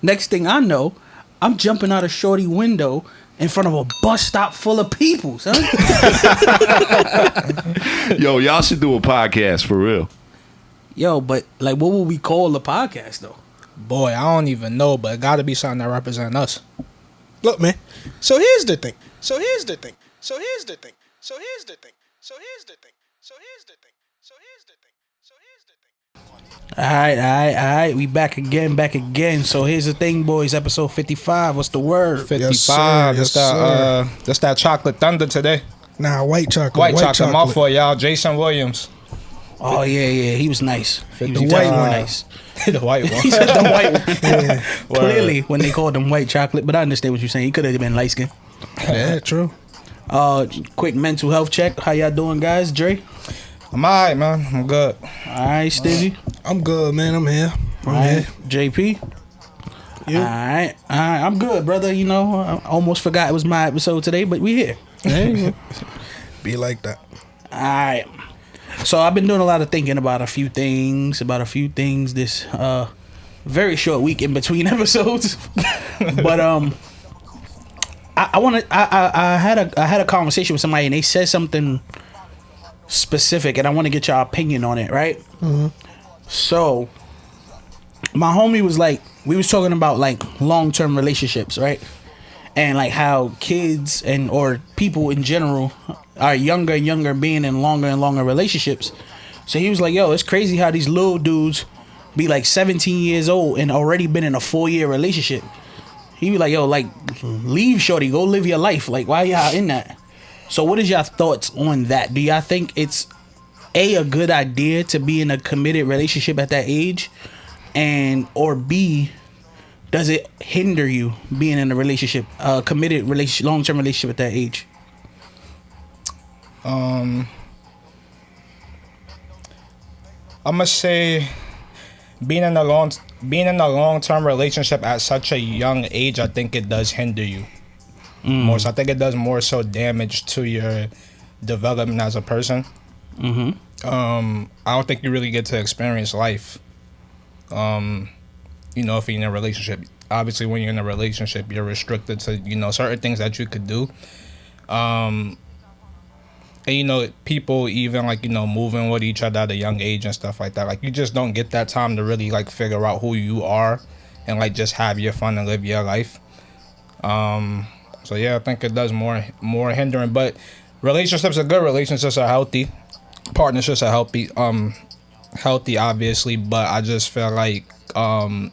Next thing I know, I'm jumping out a shorty window in front of a bus stop full of people, son. Yo, y'all should do a podcast for real. Yo, but like, what would we call the podcast though? Boy, I don't even know, but it got to be something that represents us. Look, man. So here's the thing. So here's the thing. So here's the thing. So here's the thing. So here's the thing. So here's the thing. So here's the thing. So here's the thing. All right. We back again. So here's the thing, boys. Episode 55. What's the word? 55. Yes, that's that chocolate thunder today. Nah, white chocolate. White chocolate. My fault, y'all. Jason Williams. Oh yeah. He was nice. He was the white one. Nice. The white one. He said the white one. Yeah. Clearly, when they called him white chocolate, but I understand what you're saying. He could have been light skinned. Yeah, true. Quick mental health check. How y'all doing, guys? Dre? I'm alright, man. I'm good. All right, Stizzy? I'm good, man. I'm here. All right, JP? You? All right. I'm good, brother. You know, I almost forgot it was my episode today, but we here. Be like that. All right. So I've been doing a lot of thinking about a few things this very short week in between episodes. But I had a conversation with somebody and they said something specific and I want to get your opinion on it, right? Mm-hmm. So my homie was like, we was talking about like long-term relationships, right? And like how kids or people in general are younger and younger being in longer and longer relationships. So he was like, yo, it's crazy how these little dudes be like 17 years old and already been in a 4-year relationship. He was like, yo, like, leave shorty, go live your life. Like, why y'all in that? So what is your thoughts on that? Do y'all think it's a good idea to be in a committed relationship at that age? Or B, does it hinder you being in a relationship, committed relationship, long-term relationship at that age? I'm gonna say being in a long-term relationship at such a young age, I think it does hinder you more. So I think it does more so damage to your development as a person. Mm-hmm. I don't think you really get to experience life. You know, if you're in a relationship, obviously when you're in a relationship, you're restricted to, you know, certain things that you could do. And, you know, people even, like, you know, moving with each other at a young age and stuff like that. Like, you just don't get that time to really, like, figure out who you are and, like, just have your fun and live your life. So, yeah, I think it does more hindering. But relationships are good. Relationships are healthy. Partnerships are healthy, obviously. But I just feel like,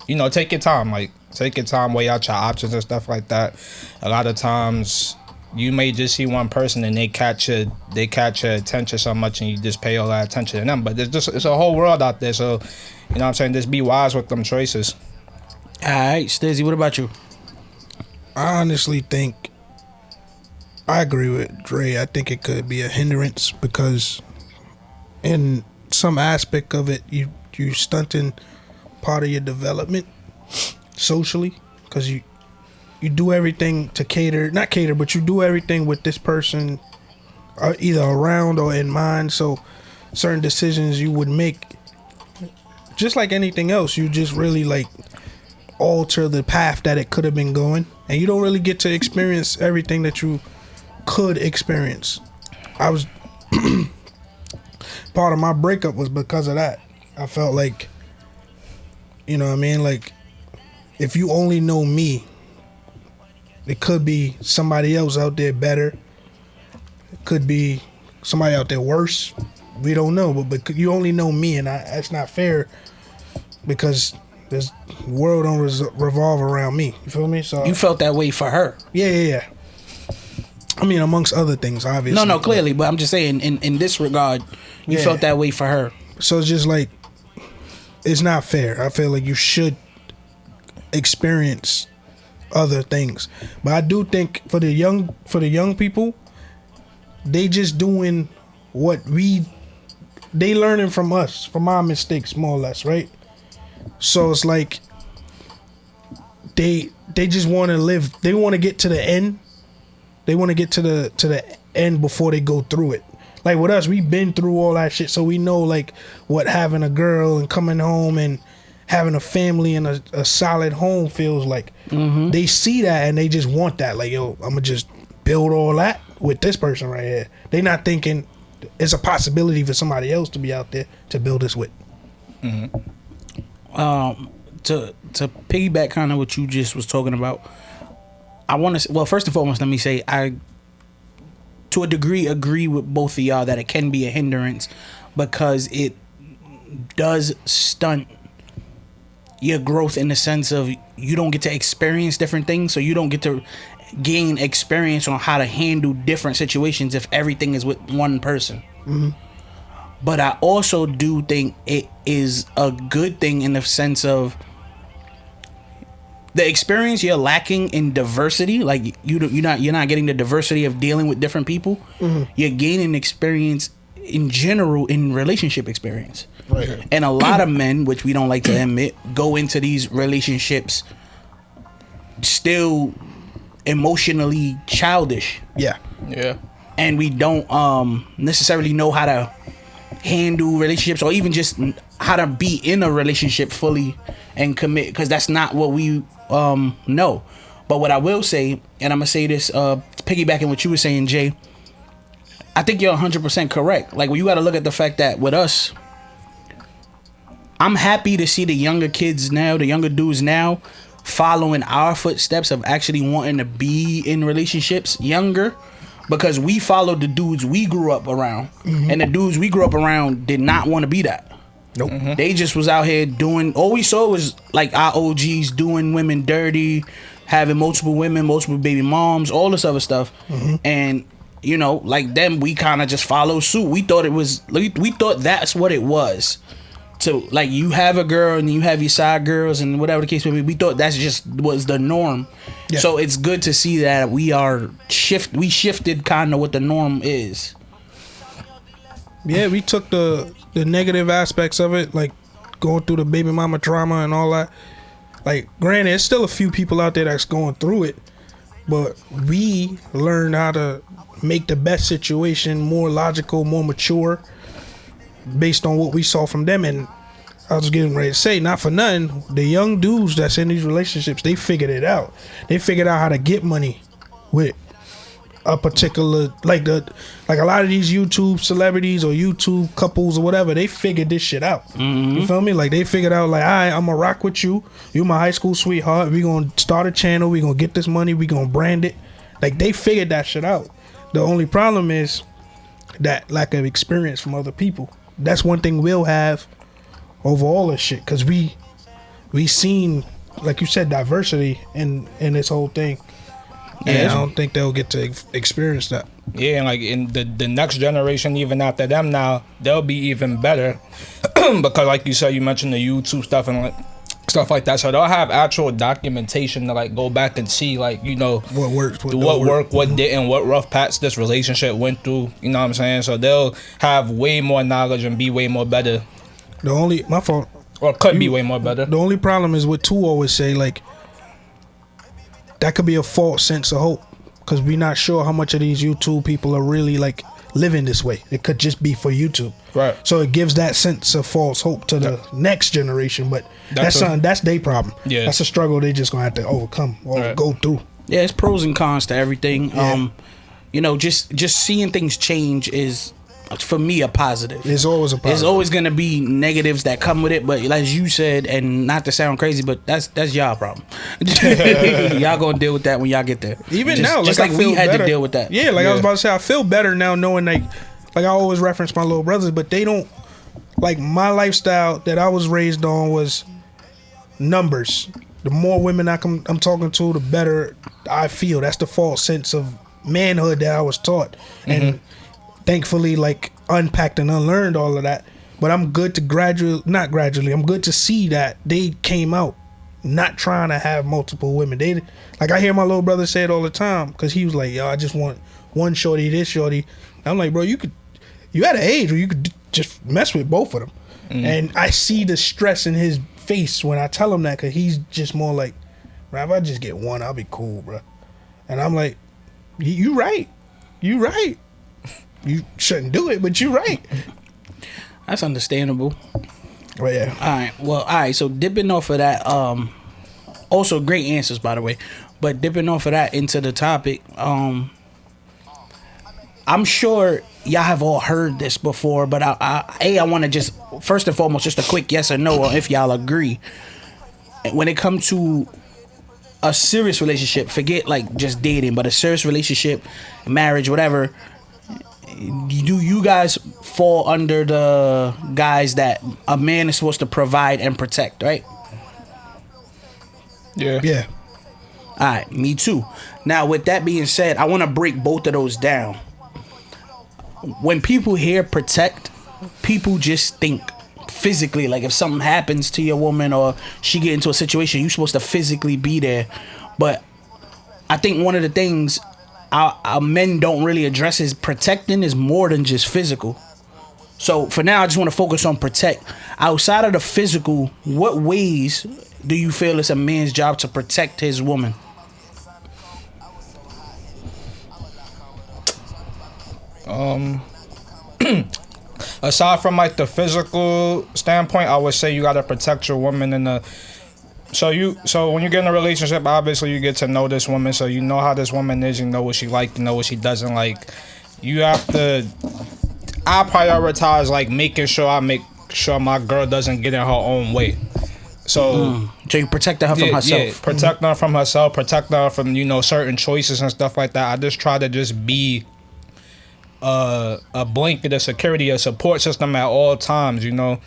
you know, take your time. Like, take your time, weigh out your options and stuff like that. A lot of times you may just see one person and they catch your attention so much and you just pay all that attention to them. But it's a whole world out there. So, you know what I'm saying? Just be wise with them choices. All right, Stizzy, what about you? I honestly think I agree with Dre. I think it could be a hindrance because in some aspect of it, you stunting part of your development socially because you do everything to not cater, but you do everything with this person either around or in mind. So certain decisions you would make, just like anything else, you just really like alter the path that it could have been going. And you don't really get to experience everything that you could experience. I was part of my breakup was because of that. I felt like, you know what I mean? Like, if you only know me, it could be somebody else out there better. It could be somebody out there worse. We don't know, but you only know me, and that's not fair because the world don't revolve around me. You feel me? So You felt that way for her. Yeah. I mean, amongst other things, obviously. No, clearly, but I'm just saying, in this regard, you felt that way for her. So it's just like, it's not fair. I feel like you should experience other things, but I do think for the young people, they just doing what they learning from us, from our mistakes, more or less, right? So it's like they just want to live. They want to get to the end. They want to get to the end before they go through it. Like with us, we've been through all that shit, so we know like what having a girl and coming home and having a family and a solid home feels like. They see that and they just want that. Like, yo, I'm gonna just build all that with this person right here. They not thinking it's a possibility for somebody else to be out there to build this with. To piggyback kind of what you just was talking about, I want to. Well, first and foremost, let me say I, to a degree, agree with both of y'all that it can be a hindrance because it does stunt your growth in the sense of you don't get to experience different things, so you don't get to gain experience on how to handle different situations if everything is with one person. But I also do think it is a good thing in the sense of the experience you're lacking in diversity. Like you're not getting the diversity of dealing with different people. You're gaining experience in general in relationship experience. Right. And a lot of men, which we don't like to admit, go into these relationships still emotionally childish. Yeah. And we don't necessarily know how to handle relationships or even just how to be in a relationship fully and commit, because that's not what we know. But what I will say, and I'm gonna say this piggybacking what you were saying, Jay, I think you're 100% correct. Like, well, you got to look at the fact that with us, I'm happy to see the younger kids now, the younger dudes now, following our footsteps of actually wanting to be in relationships younger, because we followed the dudes we grew up around, and the dudes we grew up around did not want to be that. Nope. They just was out here doing, all we saw was like our OGs doing women dirty, having multiple women, multiple baby moms, all this other stuff. And you know, like them, we kind of just follow suit. We thought we thought that's what it was. So like, you have a girl and you have your side girls and whatever the case may be. We thought that's just was the norm. Yeah. So it's good to see that we shifted kind of what the norm is. Yeah, we took the negative aspects of it, like going through the baby mama drama and all that. Like, granted, there's still a few people out there that's going through it, but we learned how to make the best situation more logical, more mature, based on what we saw from them. And I was getting ready to say, not for nothing, the young dudes that's in these relationships, they figured it out. They figured out how to get money with a particular, like a lot of these YouTube celebrities or YouTube couples or whatever, they figured this shit out. You feel me? Like, they figured out, like, all right, I'm gonna rock with you. You my high school sweetheart. We gonna start a channel. We gonna get this money. We gonna brand it. Like, they figured that shit out. The only problem is that lack of experience from other people. That's one thing we'll have over all this shit, because we seen, like you said, diversity in this whole thing. And I don't think they'll get to experience that. Yeah, and like in the next generation, even after them now, they'll be even better because, like you said, you mentioned the YouTube stuff and like stuff like that. So they'll have actual documentation to like go back and see, like, you know, what worked, what worked, what didn't, what rough patch this relationship went through. You know what I'm saying? So they'll have way more knowledge and be way more better. My fault. Or could be way more better. The only problem is what Tu always say, like, that could be a false sense of hope, because we're not sure how much of these YouTube people are really like living this way. It could just be for YouTube, right? So it gives that sense of false hope to the next generation, but that's their problem. Yeah, that's a struggle they just gonna have to overcome or go through. Yeah, it's pros and cons to everything. Yeah. You know, just seeing things change is, for me, a positive. It's always a positive. There's always gonna be negatives that come with it, but as you said, and not to sound crazy, but that's y'all problem. Y'all gonna deal with that when y'all get there. Even now, just like we had to deal with that. Yeah, I was about to say, I feel better now knowing, like I always reference my little brothers, but they don't, like, my lifestyle that I was raised on was numbers. The more women I'm talking to, the better I feel. That's the false sense of manhood that I was taught, and thankfully, like, unpacked and unlearned all of that. But I'm good to I'm good to see that they came out not trying to have multiple women. They, like, I hear my little brother say it all the time, because he was like, yo, I just want one shorty, this shorty. I'm like, bro, you at an age where you could just mess with both of them. And I see the stress in his face when I tell him that, because he's just more like, bro, if I just get one, I'll be cool, bro. And I'm like, you right. You shouldn't do it, but you're right. That's understandable. But yeah. All right. Well, all right. So dipping off of that, also great answers by the way, but dipping off of that into the topic, I'm sure y'all have all heard this before, but I want to just first and foremost just a quick yes or no, or if y'all agree. When it comes to a serious relationship, forget like just dating, but a serious relationship, marriage, whatever. Do you guys fall under the guys that a man is supposed to provide and protect, right? Yeah. Yeah. All right, me too. Now, with that being said, I want to break both of those down. When people hear protect, people just think physically, like if something happens to your woman or she get into a situation, you're supposed to physically be there. But I think one of the things our men don't really address is protecting is more than just physical. So for now, I just want to focus on protect. Outside of the physical, what ways do you feel it's a man's job to protect his woman? Aside from like the physical standpoint, I would say you gotta protect your woman in the. So when you get in a relationship, obviously you get to know this woman, so you know how this woman is, you know what she like, you know what she doesn't like. You have to. I prioritize like making sure I make sure my girl doesn't get in her own way. So. So you protected her from herself. Yeah, protect her from herself, protect her from, you know, certain choices and stuff like that. I just try to just be a blanket of security, a support system at all times, you know.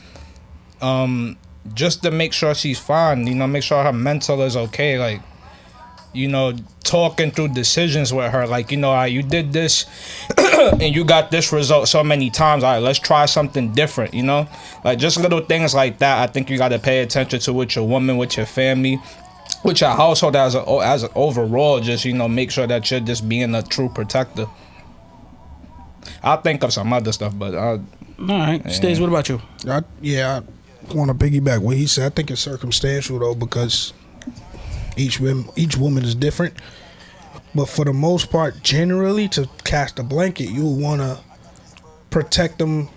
Just to make sure she's fine, you know, make sure her mental is okay, like, you know, talking through decisions with her, like, you know, all right, you did this and you got this result so many times, all right, let's try something different, you know, like just little things like that. I think you got to pay attention to with your woman, with your family, with your household as an overall, just, you know, make sure that you're just being a true protector. I'll think of some other stuff, but All right, Stays, what about you? I want to piggyback what he said. I think it's circumstantial though, because each woman is different. But for the most part, generally, to cast a blanket, you want to protect them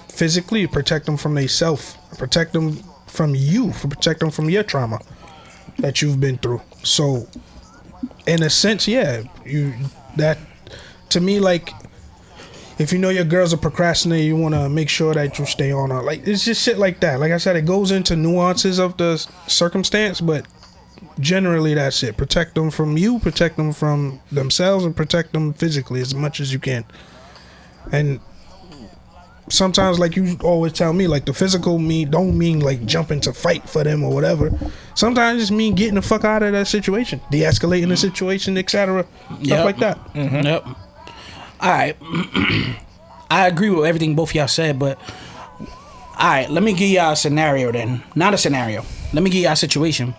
physically, protect them from themselves, protect them from you, protect them from your trauma that you've been through. So, in a sense, yeah, that to me, like, if you know your girl's a procrastinator, you want to make sure that you stay on her. Like, it's just shit like that. Like I said, it goes into nuances of the circumstance, but generally that's it. Protect them from you, protect them from themselves, and protect them physically as much as you can. And sometimes, like you always tell me, like the physical don't mean like jumping to fight for them or whatever. Sometimes it just mean getting the fuck out of that situation, de-escalating the situation, etc. Stuff like that. Mm-hmm. Yep. All right. I agree with everything both y'all said, but all right, let me give y'all a scenario then. Not a scenario. Let me give y'all a situation.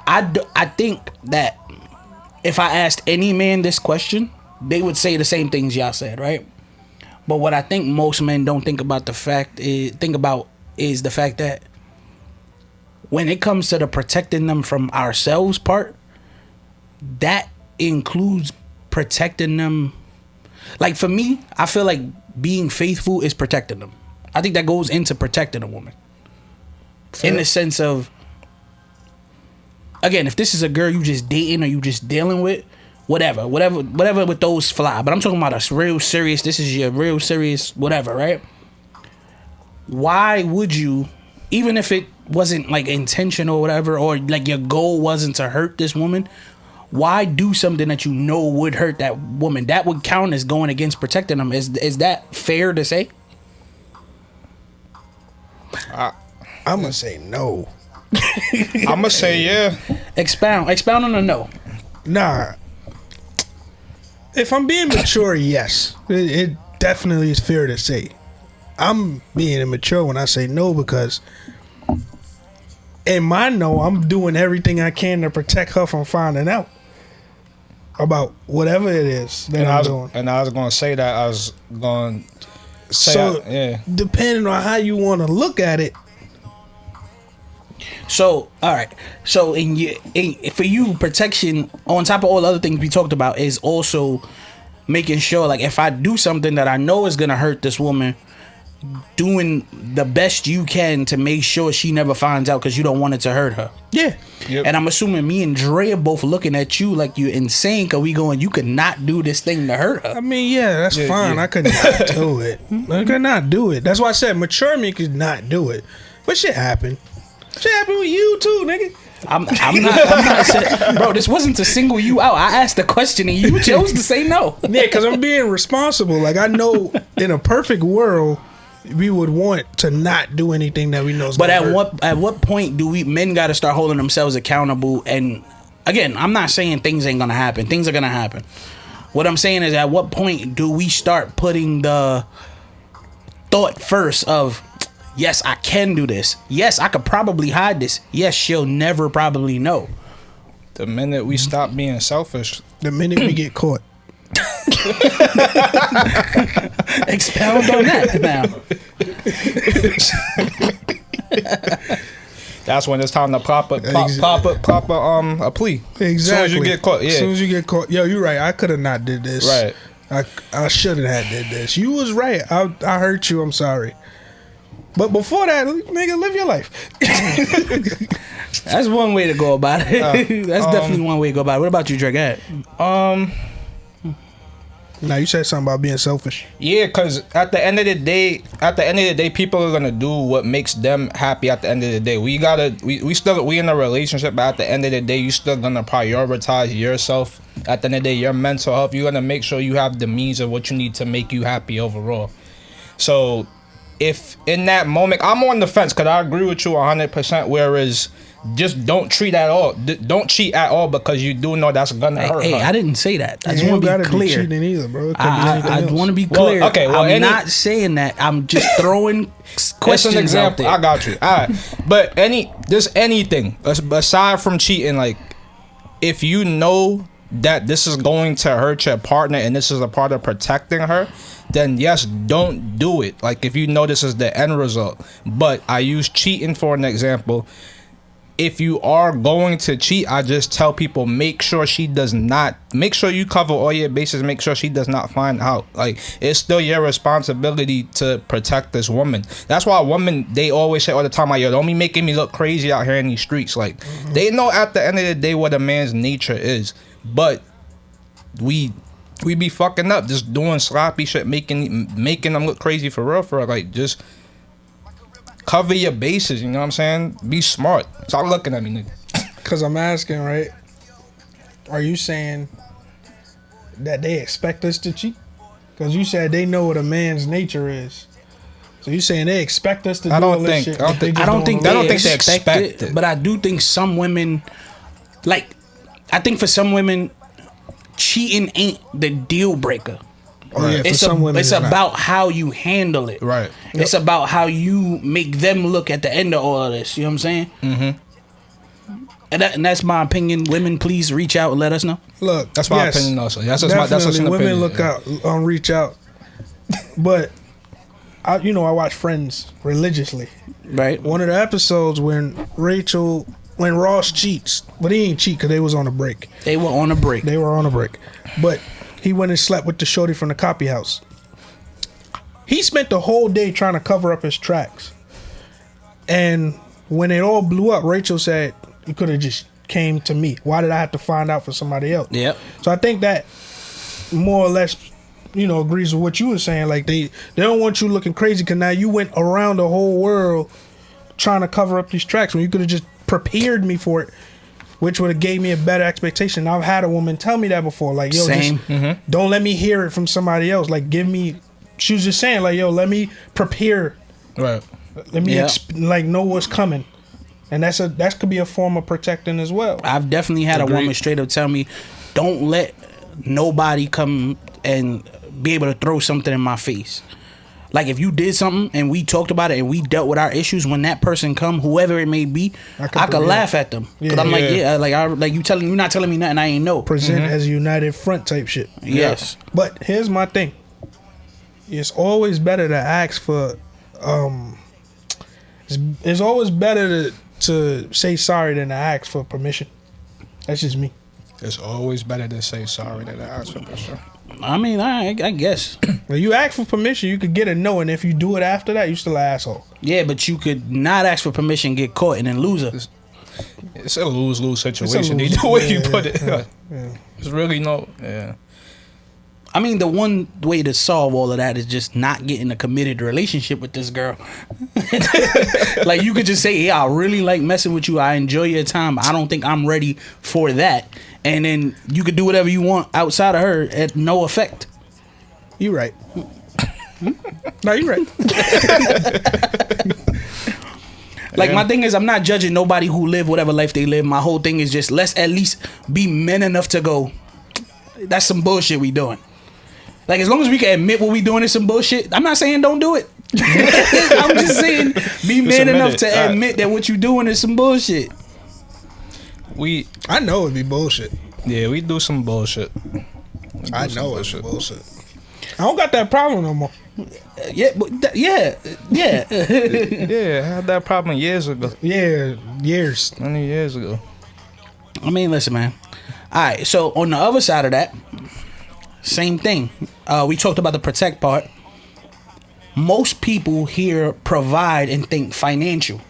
I think that if I asked any man this question, they would say the same things y'all said, right? But what I think most men don't think about is the fact that when it comes to the protecting them from ourselves part, that includes protecting them. Like for me, I feel like being faithful is protecting them. I think that goes into protecting a woman. Fair. In the sense of, again, if this is a girl you just dating or you just dealing with, whatever with those fly. But I'm talking about a real serious, this is your real serious whatever, right? Why would you, even if it wasn't like intentional or whatever, or like your goal wasn't to hurt this woman, why do something that you know would hurt that woman? That would count as going against protecting them. Is that fair to say? I'm gonna say no. I'm gonna say yeah. Expound on the no. Nah. If I'm being mature, yes. It definitely is fair to say. I'm being immature when I say no, because in my no, I'm doing everything I can to protect her from finding out about whatever it is that I'm doing. And I was gonna say that. I was going to say, so, depending on how you want to look at it. So, all right. So, for you, protection on top of all the other things we talked about is also making sure, like, if I do something that I know is gonna hurt this woman, doing the best you can to make sure she never finds out because you don't want it to hurt her. Yeah. Yep. And I'm assuming me and Dre are both looking at you like you're insane because we going, you could not do this thing to hurt her. I mean, yeah, that's fine. yeah. I could not do it. I could not do it. That's why I said mature me could not do it. But shit happened. Shit happened with you too, nigga. I'm not saying, bro, this wasn't to single you out. I asked the question and you chose to say no. Yeah, because I'm being responsible. Like, I know in a perfect world, we would want to not do anything that we know is But gonna hurt. at what point do men got to start holding themselves accountable? And again, I'm not saying things ain't gonna happen. Things are gonna happen. What I'm saying is, at what point do we start putting the thought first of, yes, I can do this. Yes, I could probably hide this. Yes, she'll never probably know. The minute we stop being selfish, The minute we get caught. Expound on that now. that's when it's time to pop a plea. Exactly. As soon as you get caught, As soon as you get caught. Yo, you're right. I could have not did this. Right. I shouldn't have did this. You was right. I hurt you. I'm sorry. But before that, nigga, live your life. That's one way to go about it. That's definitely one way to go about it. What about you, Drake? Now, you said something about being selfish. Yeah, because at the end of the day, people are gonna do what makes them happy. At the end of the day, we in a relationship, but at the end of the day, you still gonna prioritize yourself. At the end of the day, your mental health. You're gonna make sure you have the means of what you need to make you happy overall. So, if in that moment, I'm on the fence because I agree with you 100%. Whereas, just don't cheat at all because you do know that's gonna hurt her. I didn't say that. I just You want don't to be gotta clear. cheating either, bro. It could be I anything want to be Well, clear. okay, well, I'm not saying that. I'm just throwing questions That's an out example. there. I got you. All right, but anything aside from cheating, like if you know that this is going to hurt your partner and this is a part of protecting her, then yes, don't do it. Like if you know this is the end result. But I use cheating for an example. If you are going to cheat, I just tell people make sure you cover all your bases, make sure she does not find out. Like it's still your responsibility to protect this woman. That's why women, they always say all the time, like, yo, don't be making me look crazy out here in these streets. Like they know at the end of the day what a man's nature is. But we be fucking up, just doing sloppy shit, making them look crazy for real. Like just cover your bases, you know what I'm saying? Be smart. Stop looking at me, nigga. Because I'm asking, right? Are you saying that they expect us to cheat? Because you said they know what a man's nature is. So you saying they expect us to do all this shit? I don't think they expect it. But I do think some women, like, I think for some women, cheating ain't the deal breaker. Oh, yeah, It's about how you handle it. Right. It's about how you make them look at the end of all of this. You know what I'm saying? Mm-hmm. And that's my opinion. Women, please reach out and let us know. Look, that's my opinion also. That's just definitely, that's an women opinion. look out, reach out. But I watch Friends religiously. Right. One of the episodes when Ross cheats, but he ain't cheat because they was on a break. They were on a break. But he went and slept with the shorty from the copy house. He spent the whole day trying to cover up his tracks. And when it all blew up, Rachel said, you could have just came to me. Why did I have to find out for somebody else? Yep. So I think that more or less, agrees with what you were saying. Like they don't want you looking crazy because now you went around the whole world trying to cover up these tracks when you could have just prepared me for it, which would have gave me a better expectation. I've had a woman tell me that before. Like, yo, don't let me hear it from somebody else. Like, she was just saying, like, yo, let me prepare. Right. Let me, know what's coming. And that could be a form of protecting as well. I've definitely had a woman straight up tell me, don't let nobody come and be able to throw something in my face. Like if you did something and we talked about it and we dealt with our issues, when that person come, whoever it may be, I could laugh at them. Cause I'm like, you're not telling me nothing I ain't know. Present as a united front type shit. Yes. Yeah. But here's my thing. It's always better to ask for. It's always better to say sorry than to ask for permission. That's just me. It's always better to say sorry than to ask for permission. I mean, I guess. When you ask for permission, you could get a no, and if you do it after that, you still an asshole. Yeah, but you could not ask for permission, get caught, and then lose her. It's a lose-lose situation. lose. Either way you put it. Yeah. It's really no. Yeah. I mean, the one way to solve all of that is just not getting a committed relationship with this girl. Like, you could just say, yeah, I really like messing with you. I enjoy your time. I don't think I'm ready for that. And then you could do whatever you want outside of her at no effect. You right. No, you right. Like, my thing is, I'm not judging nobody who live whatever life they live. My whole thing is just, let's at least be men enough to go, that's some bullshit we doing. Like, as long as we can admit what we doing is some bullshit, I'm not saying don't do it. I'm just saying be man enough to admit that what you doing is some bullshit. I know it'd be bullshit. Yeah, we do some bullshit. I know it's bullshit. I don't got that problem no more. Yeah, but yeah. Yeah, I had that problem years ago. Yeah, years. Many years ago. I mean, listen, man. All right, so on the other side of that, same thing. We talked about the protect part. Most people here provide and think financial.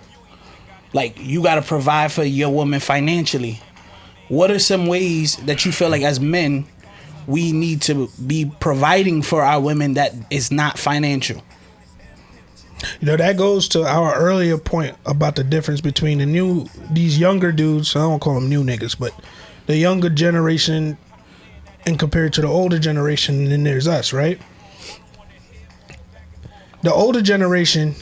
Like, you got to provide for your woman financially. What are some ways that you feel like as men we need to be providing for our women that is not financial? You know, that goes to our earlier point about the difference between these younger dudes. I don't call them new niggas, but the younger generation and compared to the older generation, and then there's us, right? The older generation,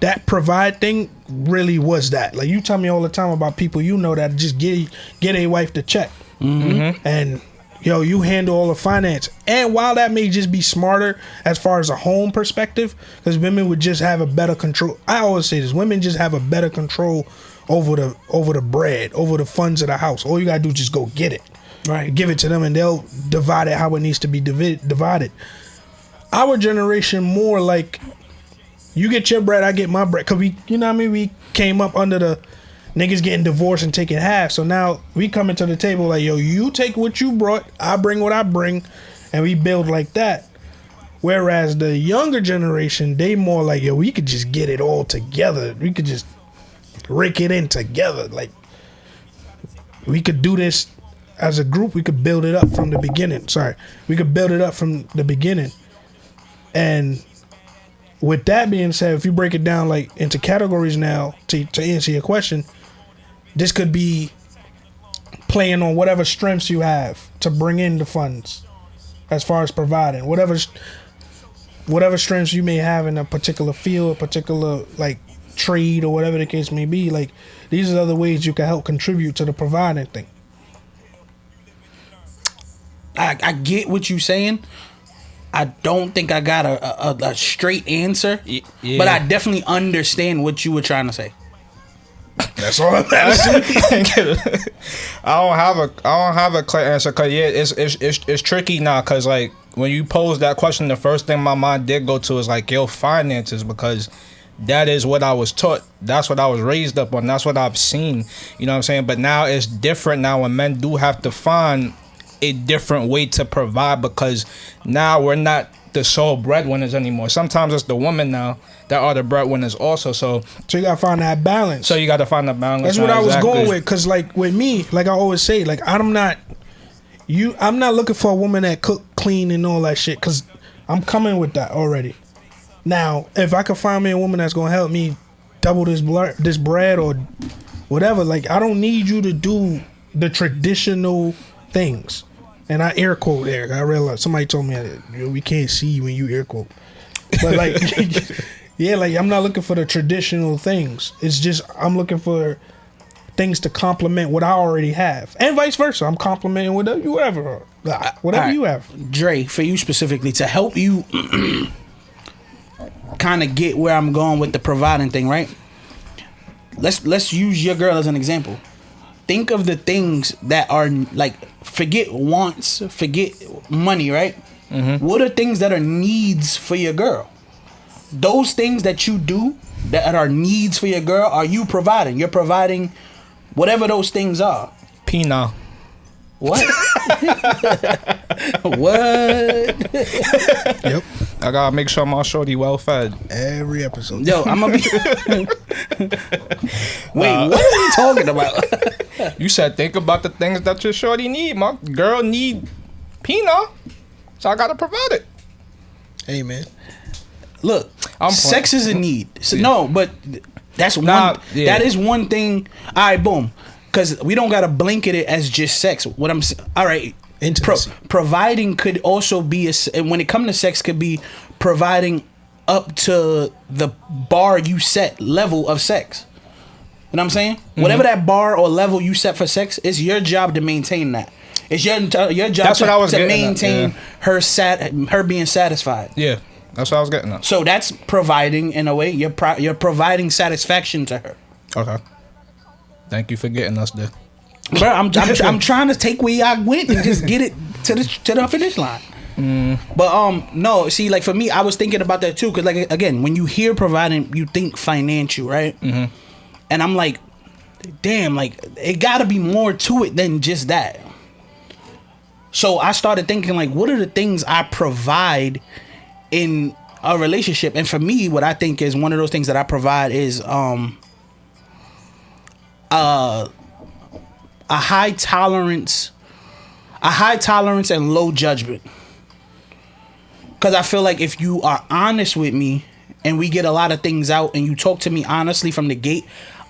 that provide thing really was that. Like, you tell me all the time about people you know that just get a wife to check. Mm-hmm. And, you handle all the finance. And while that may just be smarter as far as a home perspective, because women would just have a better control. I always say this, women just have a better control over the bread, over the funds of the house. All you got to do is just go get it. Right. Give it to them and they'll divide it how it needs to be divided. Our generation more like, you get your bread, I get my bread. Cause we came up under the niggas getting divorced and taking half. So now we coming to the table like, you take what you brought, I bring what I bring, and we build like that. Whereas the younger generation, they more like, we could just get it all together. We could just rake it in together. Like, we could do this as a group. We could build it up from the beginning. We could build it up from the beginning. And with that being said, if you break it down like into categories now, to answer your question, this could be playing on whatever strengths you have to bring in the funds as far as providing. Whatever strengths you may have in a particular field, a particular like trade or whatever the case may be, like these are other ways you can help contribute to the providing thing. I get what you're saying. I don't think I got a straight answer, but I definitely understand what you were trying to say. That's all I'm asking. I don't have a clear answer because it's tricky now because like when you pose that question, the first thing my mind did go to is like finances, because that is what I was taught. That's what I was raised up on. That's what I've seen. You know what I'm saying? But now it's different now when men do have to find a different way to provide, because now we're not the sole breadwinners anymore. Sometimes it's the woman now that are the breadwinners also. So you gotta find that balance. So you gotta find that balance. That's what I was going with, because like with me, like I always say, like I'm not looking for a woman that cook, clean, and all that shit, because I'm coming with that already. Now, if I could find me a woman that's gonna help me double this bread or whatever, like I don't need you to do the traditional things. And I air quote there. I realized somebody told me we can't see you when you air quote. But like, yeah, like I'm not looking for the traditional things. It's just I'm looking for things to complement what I already have, and vice versa. I'm complimenting whatever right. You have. Dre, for you specifically, to help you kind of get where I'm going with the providing thing, right? Let's use your girl as an example. Think of the things that are like, forget wants, forget money, right? Mm-hmm. What are things that are needs for your girl? Those things that you do that are needs for your girl, are you providing? You're providing whatever those things are. Pina. What? What? Yep. I gotta make sure my shorty well fed. Every episode. Yo, I'm gonna be. Wait, what are we talking about? You said think about the things that your shorty need. My girl need peanut, so I gotta provide it. Hey, man. Look, I'm sex is a need. So, Yeah. no, but that's Nah, one. yeah. That is one thing. All right, boom. Because we don't gotta blanket it as just sex. What I'm all right. Intimacy. Providing could also be and when it comes to sex, could be providing up to the bar you set level of sex. You know what I'm saying? Whatever that bar or level you set for sex, it's your job to maintain that. It's your job That's what I was to getting at, maintain her being satisfied. Yeah, that's what I was getting at. So that's providing in a way. You're providing satisfaction to her. Okay. Thank you for getting us there. Bro, I'm trying to take where I went and just get it to the finish line. But no, see, like for me, I was thinking about that too, because like again, when you hear providing, you think financial, right? And I'm like, damn, like it got to be more to it than just that. So I started thinking, like, what are the things I provide in a relationship? And for me, what I think is one of those things that I provide is a high tolerance and low judgment. Because I feel like if you are honest with me and we get a lot of things out and you talk to me honestly from the gate,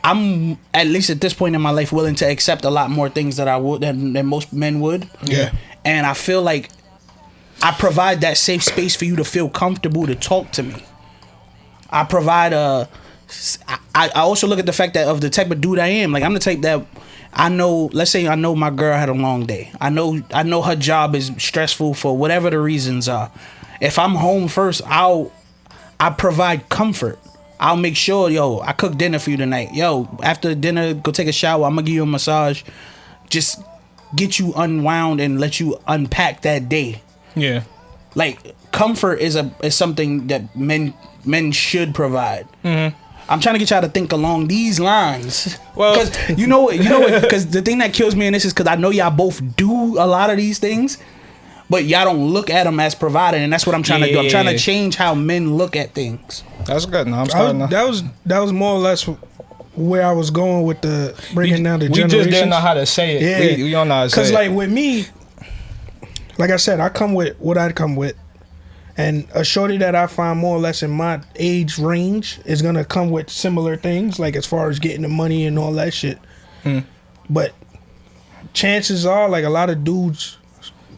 I'm, at least at this point in my life, willing to accept a lot more things that I would than most men would. Yeah. And I feel like I provide that safe space for you to feel comfortable to talk to me. I provide I also look at the fact that of the type of dude I am. Like I'm the type that I know. Let's say I know my girl had a long day. I know her job is stressful for whatever the reasons are. If I'm home first, I provide comfort. I'll make sure, yo, I cook dinner for you tonight. Yo, after dinner, go take a shower. I'm gonna give you a massage. Just get you unwound and let you unpack that day. Yeah. Like comfort is something that men should provide. I'm trying to get y'all to think along these lines. Well, because you know what? Because the thing that kills me in this is because I know y'all both do a lot of these things, but y'all don't look at them as providing, and that's what I'm trying to do. I'm trying to change how men look at things. That's good. No, I'm starting to. That was more or less where I was going with the breaking down the We generations. just didn't know how to say it. Yeah. We don't know how to say it. Because like with me, like I said, I come with what I come with. And a shorty that I find more or less in my age range is gonna come with similar things, like as far as getting the money and all that shit. But chances are, like a lot of dudes,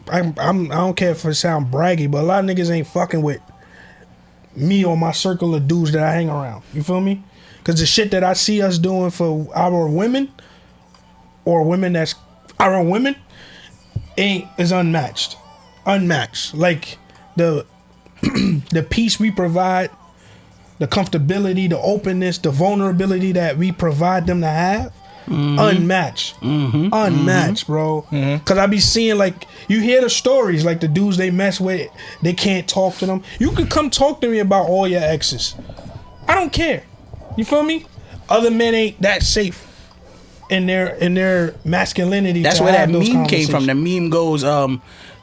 I don't care if it sound braggy, but a lot of niggas ain't fucking with me or my circle of dudes that I hang around. You feel me? Because the shit that I see us doing for our women, or women that's our women, is unmatched. Like the peace we provide, the comfortability, the openness, the vulnerability that we provide them to have, unmatched. Unmatched, bro. Because I be seeing, like, you hear the stories, like the dudes they mess with, they can't talk to them. You can come talk to me about all your exes. I don't care. You feel me? Other men ain't that safe in their masculinity. That's where that meme came from. The meme goes,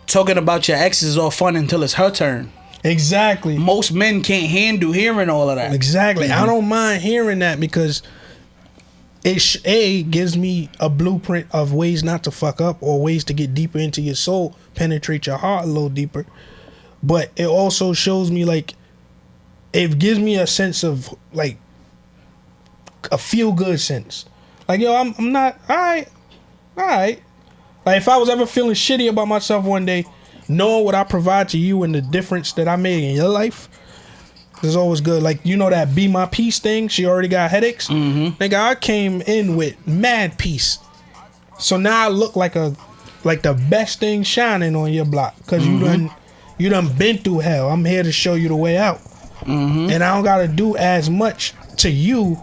talking about your exes is all fun until it's her turn. Exactly. Most men can't handle hearing all of that. Exactly. I don't mind hearing that because it gives me a blueprint of ways not to fuck up or ways to get deeper into your soul, penetrate your heart a little deeper. But it also shows me, like, it gives me a sense of, like, a feel good sense. Like, yo, I'm not all right. Like, if I was ever feeling shitty about myself one day, knowing what I provide to you and the difference that I made in your life is always good. Like, you know that Be My Peace thing? She already got headaches. Nigga, I came in with mad peace. So now I look like the best thing shining on your block. Cause you done been through hell. I'm here to show you the way out. And I don't gotta do as much to you.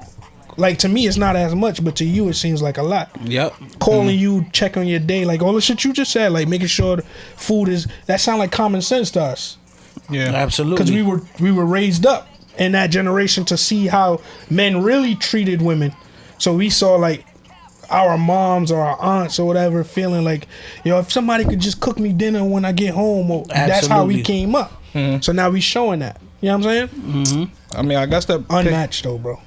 Like, to me, it's not as much, but to you, it seems like a lot. Yep. Calling you, check on your day, like all the shit you just said, like making sure the food is, that sound like common sense to us. Yeah. Absolutely. Because we were raised up in that generation to see how men really treated women. So we saw, like, our moms or our aunts or whatever feeling like, yo, if somebody could just cook me dinner when I get home, or that's how we Absolutely. came up. So now we showing that. You know what I'm saying? I mean, I guess the Unmatched though, bro.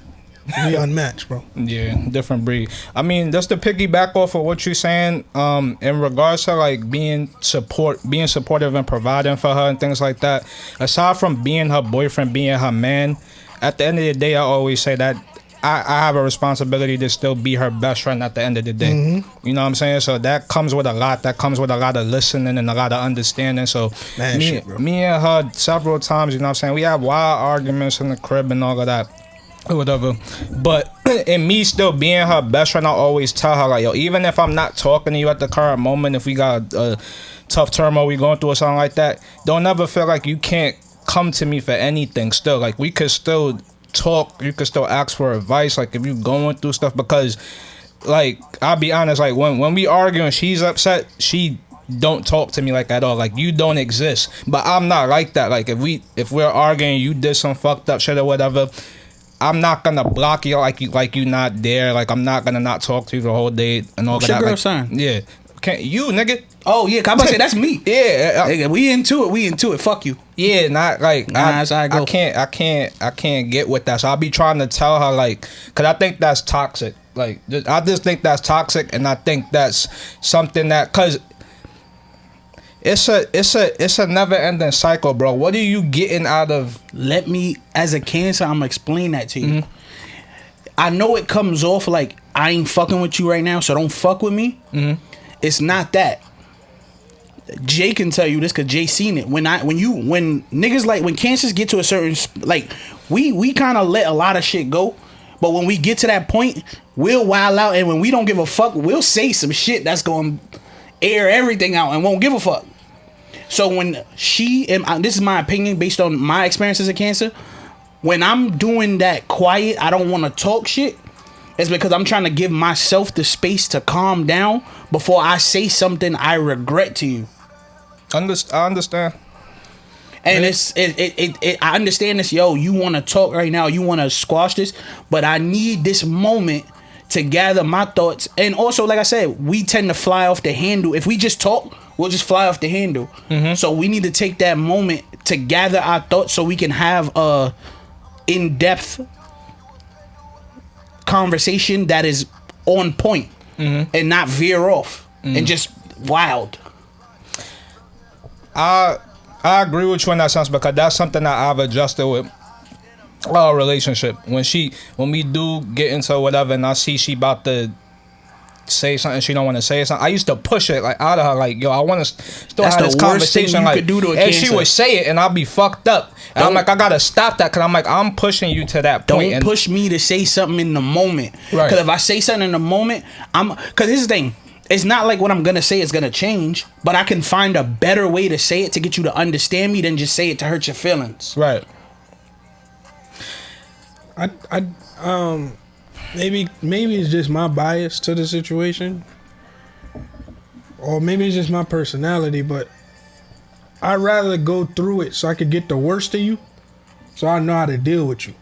We unmatched, bro. Yeah, different breed. I mean, just to piggyback off of what you're saying, in regards to like being supportive and providing for her and things like that. Aside from being her boyfriend, being her man, at the end of the day, I always say that I have a responsibility to still be her best friend at the end of the day. You know what I'm saying? So that comes with a lot. That comes with a lot of listening and a lot of understanding. So Man, me, shit, bro. me and her several times, you know what I'm saying? We have wild arguments in the crib and all of that. Or whatever, but in me still being her best friend, I always tell her like, yo, even if I'm not talking to you at the current moment, if we got a tough turmoil we going through or something like that, don't ever feel like you can't come to me for anything. Still, like we could still talk, you could still ask for advice, like if you going through stuff, because like I'll be honest, like when we argue and she's upset, she don't talk to me like at all, like you don't exist. But I'm not like that. Like if we're arguing, you did some fucked up shit or whatever, I'm not gonna block you like you not there. Like I'm not gonna not talk to you the whole day and all What's that. your girl Like, sign? yeah, can't you, nigga? Oh yeah, I'm about to say that's me. Yeah, Nigga, we into it. Fuck you. yeah, not like Nah, that's how I go. I can't get with that. So I'll be trying to tell her like, cause I think that's toxic. Like I just think that's toxic, and I think that's something that cause. It's a never ending cycle, bro. What are you getting out of? Let me, as a Cancer, I'm gonna explain that to you. I know it comes off like I ain't fucking with you right now, so don't fuck with me. It's not that. Jay can tell you this because Jay seen it. When niggas like when Cancers get to a certain like we kind of let a lot of shit go, but when we get to that point, we'll wild out, and when we don't give a fuck, we'll say some shit that's gonna air everything out and won't give a fuck. So when she, and this is my opinion based on my experience as a Cancer, when I'm doing that quiet, I don't want to talk shit, it's because I'm trying to give myself the space to calm down before I say something I regret to you. I understand. And I understand this, yo, you want to talk right now, you want to squash this, but I need this moment to gather my thoughts. And also, like I said, we tend to fly off the handle. If we just talk, we'll just fly off the handle. So we need to take that moment to gather our thoughts so we can have a in-depth conversation that is on point and not veer off and just wild. I agree with you in that sense, because that's something that I've adjusted with our relationship. When we do get into whatever and I see she about to say something she don't want to say something, I used to push it like out of her, like, yo, I want to still That's have the this worst thing conversation. you like, could do to a and she Cancer. would say it and I'll be fucked up. And I'm like, I gotta stop that, because I'm like, I'm pushing you to that point. Don't push me to say something in the moment. Right. Because if I say something in the moment, because here's the thing. It's not like what I'm going to say is going to change, but I can find a better way to say it to get you to understand me than just say it to hurt your feelings. Right. Maybe it's just my bias to the situation, or maybe it's just my personality, but I'd rather go through it so I could get the worst of you, so I know how to deal with you.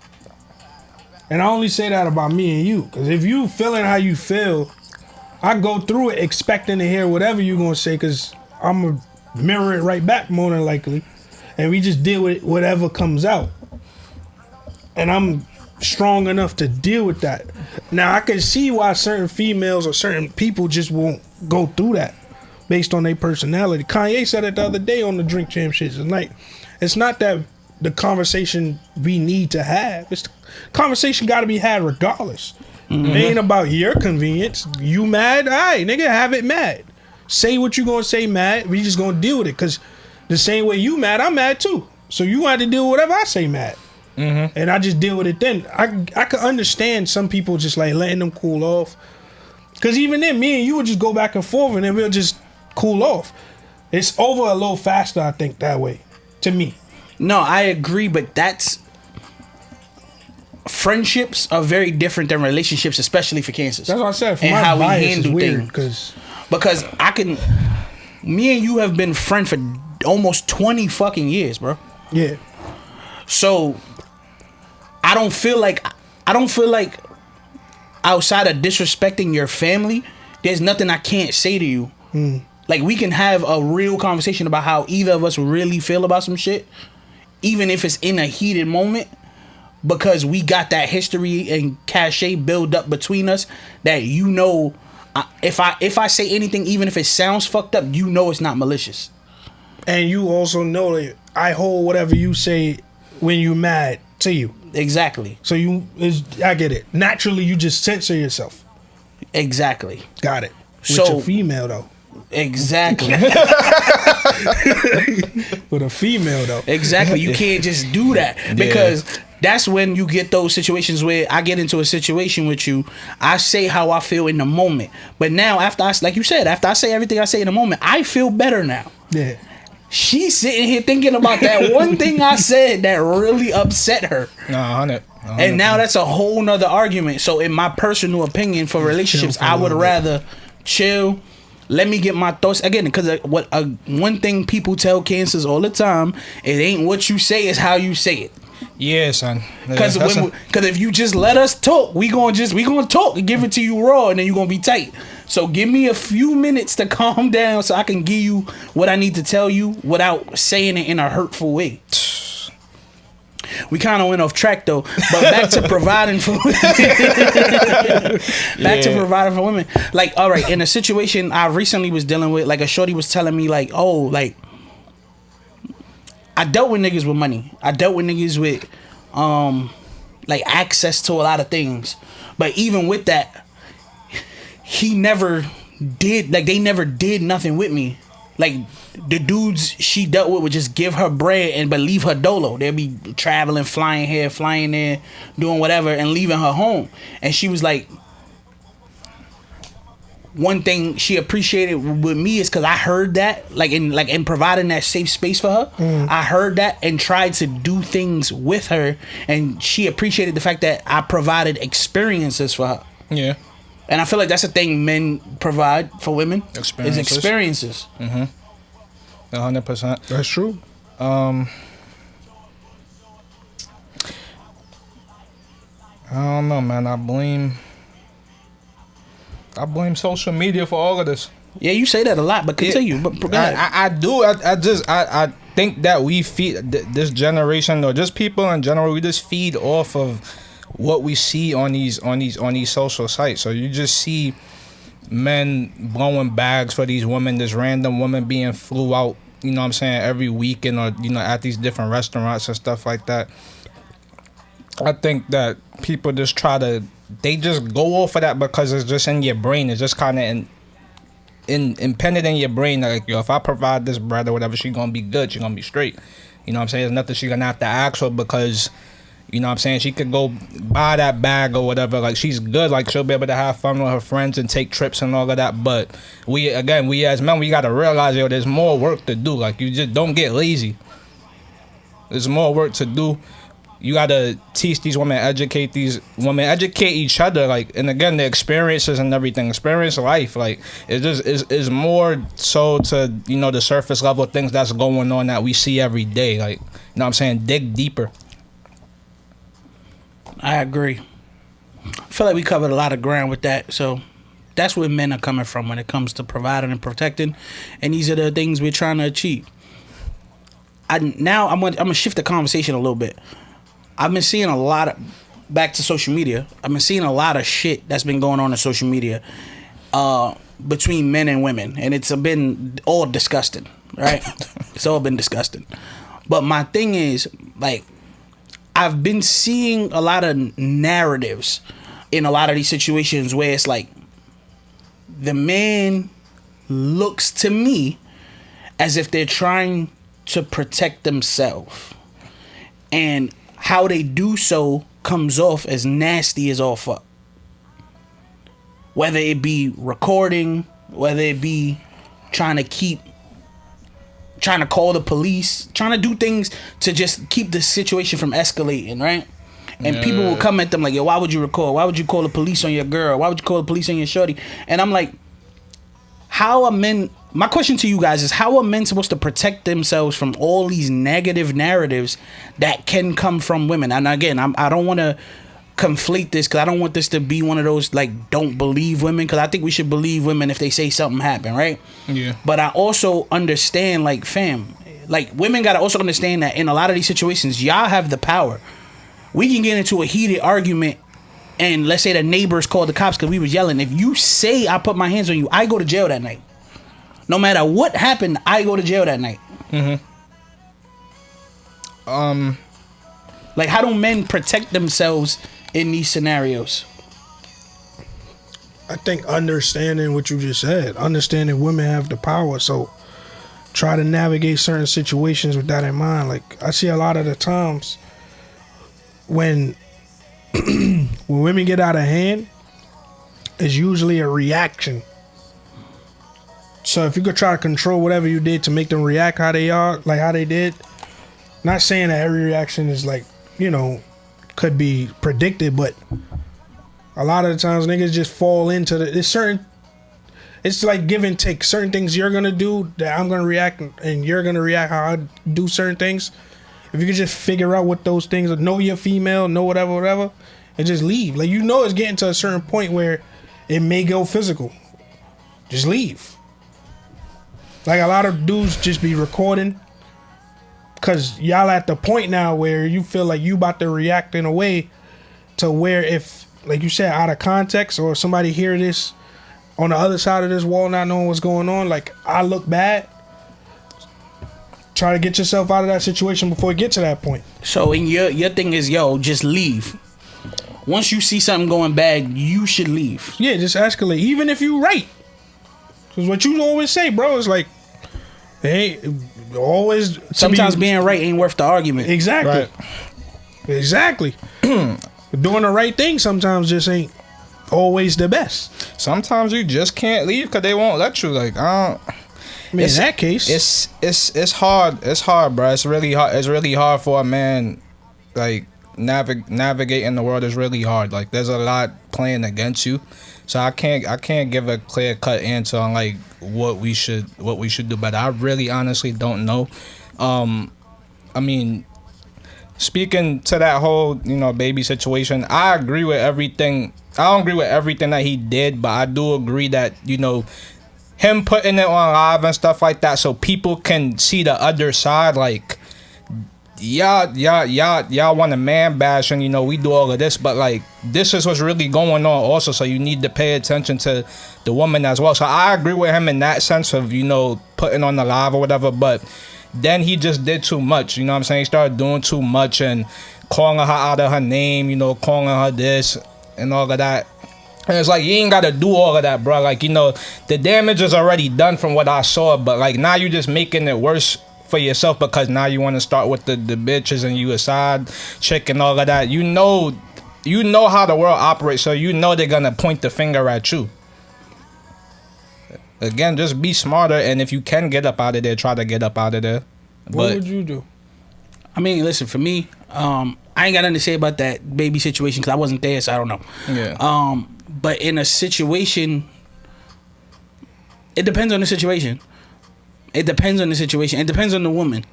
And I only say that about me and you, because if you feeling how you feel, I go through it expecting to hear whatever you gonna say, because I'm gonna mirror it right back more than likely, and we just deal with whatever comes out. And I'm strong enough to deal with that. Now I can see why certain females or certain people just won't go through that based on their personality. Kanye said it the other day on the Drink Champ shit. And like, it's not that the conversation we need to have. It's the conversation got to be had regardless. It ain't about your convenience. You mad? All right, nigga, have it mad. Say what you gonna say mad. We just gonna deal with it, because the same way you mad, I'm mad too. So you have to deal with whatever I say mad. And I just deal with it then. I could understand some people just like letting them cool off, because even then, me and you would just go back and forth and then we'll just cool off. It's over a little faster, I think, that way, to me. No, I agree, but friendships are very different than relationships, especially for Cancers. That's what I said. For and my how we bias handle is weird, things. Because me and you have been friends for almost 20 fucking years, bro. Yeah. So I don't feel like outside of disrespecting your family, there's nothing I can't say to you. Like, we can have a real conversation about how either of us really feel about some shit, even if it's in a heated moment, because we got that history and cachet build up between us that, you know, if I say anything, even if it sounds fucked up, you know it's not malicious. And you also know that I hold whatever you say when you mad to you. Exactly. So I get it. Naturally, you just censor yourself. Exactly. Got it. So- With a female though. Exactly. With a female though. Exactly. You can't just do that, because that's when you get those situations where I get into a situation with you. I say how I feel in the moment, but now after like you said, after I say everything I say in the moment, I feel better now. Yeah. She's sitting here thinking about that one thing I said that really upset her. Nah, 100. And now that's a whole nother argument. So in my personal opinion for relationships, for a I would little bit. rather chill. Let me get my thoughts again, because one thing people tell cancers all the time: it ain't what you say, it's how you say it. Yeah, son. Because if you just let us talk, we gonna talk and give it to you raw, and then you gonna be tight. So give me a few minutes to calm down, so I can give you what I need to tell you without saying it in a hurtful way. We kind of went off track though, but back to providing for women. To providing for women. Like, all right, in a situation I recently was dealing with, like, a shorty was telling me, like, oh, like, I dealt with niggas with money. I dealt with niggas with like access to a lot of things. But even with that, they never did nothing with me. Like, the dudes she dealt with would just give her bread but leave her dolo. They'd be traveling, flying here, flying there, doing whatever, and leaving her home. And she was like, one thing she appreciated with me is because I heard that, in providing that safe space for her. I heard that and tried to do things with her, and she appreciated the fact that I provided experiences for her. Yeah. And I feel like that's a thing men provide for women. Experiences. Is experiences. 100%. That's true. I don't know, man. I blame social media for all of this. Yeah, you say that a lot, but continue. But go ahead. I do. I think that we feed this generation, or just people in general. We just feed off of what we see on these social sites. So you just see men blowing bags for these women, this random woman being flew out, you know what I'm saying, every weekend, or, you know, at these different restaurants and stuff like that. I think that people just they just go off of that because it's just in your brain. It's just kind of impended in your brain, like, yo, if I provide this bread or whatever, she gonna be good, she gonna be straight. You know what I'm saying? There's nothing she gonna have to ask for, because, you know what I'm saying, she could go buy that bag or whatever. Like, she's good. Like, she'll be able to have fun with her friends and take trips and all of that. But we as men, we got to realize, yo, there's more work to do. Like, you just don't get lazy. There's more work to do. You got to teach these women, educate each other. Like, and again, the experiences and everything, experience life. Like, it just is more so to, you know, the surface level things that's going on that we see every day. Like, you know what I'm saying? Dig deeper. I agree. I feel like we covered a lot of ground with that. So that's where men are coming from when it comes to providing and protecting. And these are the things we're trying to achieve. I'm gonna shift the conversation a little bit. I've been seeing a lot of, back to social media, I've been seeing a lot of shit that's been going on social media between men and women. And it's been all disgusting, right? It's all been disgusting. But my thing is, like, I've been seeing a lot of narratives in a lot of these situations where it's like, the man looks to me as if they're trying to protect themselves, and how they do so comes off as nasty as all fuck. Whether it be recording, whether it be trying to call the police, trying to do things to just keep the situation from escalating, right? And people will come at them like, yo, why would you record? Why would you call the police on your girl? Why would you call the police on your shorty? And I'm like, how are men... My question to you guys is, how are men supposed to protect themselves from all these negative narratives that can come from women? And again, I don't want to conflate this, because I don't want this to be one of those like don't believe women, because I think we should believe women if they say something happened, right? Yeah. But I also understand, like, fam, like, women gotta also understand that in a lot of these situations, y'all have the power. We can get into a heated argument, and let's say the neighbors called the cops because we was yelling. If you say I put my hands on you, I go to jail that night. No matter what happened, I go to jail that night. Like, how do men protect themselves in these scenarios? I think understanding what you just said, understanding women have the power, so try to navigate certain situations with that in mind. Like, I see a lot of the times when when women get out of hand, it's usually a reaction. So if you could try to control whatever you did to make them react how they are, like how they did, not saying that every reaction is like, you know, could be predicted, but a lot of the times niggas just fall into it's like give and take. Certain things you're gonna do that I'm gonna react, and you're gonna react how I do certain things. If you could just figure out what those things are, know you're female, know whatever, and just leave. Like, you know, it's getting to a certain point where it may go physical. Just leave. Like, a lot of dudes just be recording because y'all at the point now where you feel like you about to react in a way to where if, like you said, out of context, or somebody hear this on the other side of this wall not knowing what's going on, like, I look bad. Try to get yourself out of that situation before it get to that point. So, and your thing is, yo, just leave. Once you see something going bad, you should leave. Yeah, just escalate. Even if you right. Because what you always say, bro, is like, hey, always... Sometimes being right ain't worth the argument. Exactly. Right. Exactly. Doing the right thing sometimes just ain't always the best. Sometimes you just can't leave because they won't let you. Like, I mean, in that case, it's hard. It's hard, bro. It's really hard. It's really hard for a man. Like, navigating the world is really hard. Like, there's a lot playing against you. So I can't give a clear cut answer on like what we should do. But I really honestly don't know. I mean, speaking to that whole, you know, baby situation, I agree with everything. I don't agree with everything that he did, but I do agree that, you know, him putting it on live and stuff like that so people can see the other side. Like, y'all want a man bash, and, you know, we do all of this, but like, this is what's really going on also, so you need to pay attention to the woman as well. So I agree with him in that sense of, you know, putting on the live or whatever, but then he just did too much, you know what I'm saying? He started doing too much and calling her out of her name, you know, calling her this and all of that. And it's like, you ain't gotta do all of that, bro. Like, you know, the damage is already done from what I saw, but like, now you just making it worse for yourself because now you want to start with the bitches and you a side chick and all of that. You know how the world operates, so you know they're gonna point the finger at you. Again, just be smarter, and if you can get up out of there, try to get up out of there. what would you do? I mean, listen, for me, I ain't got nothing to say about that baby situation because I wasn't there, so I don't know. Yeah. But in a situation, it depends on the situation. It depends on the situation. It depends on the woman.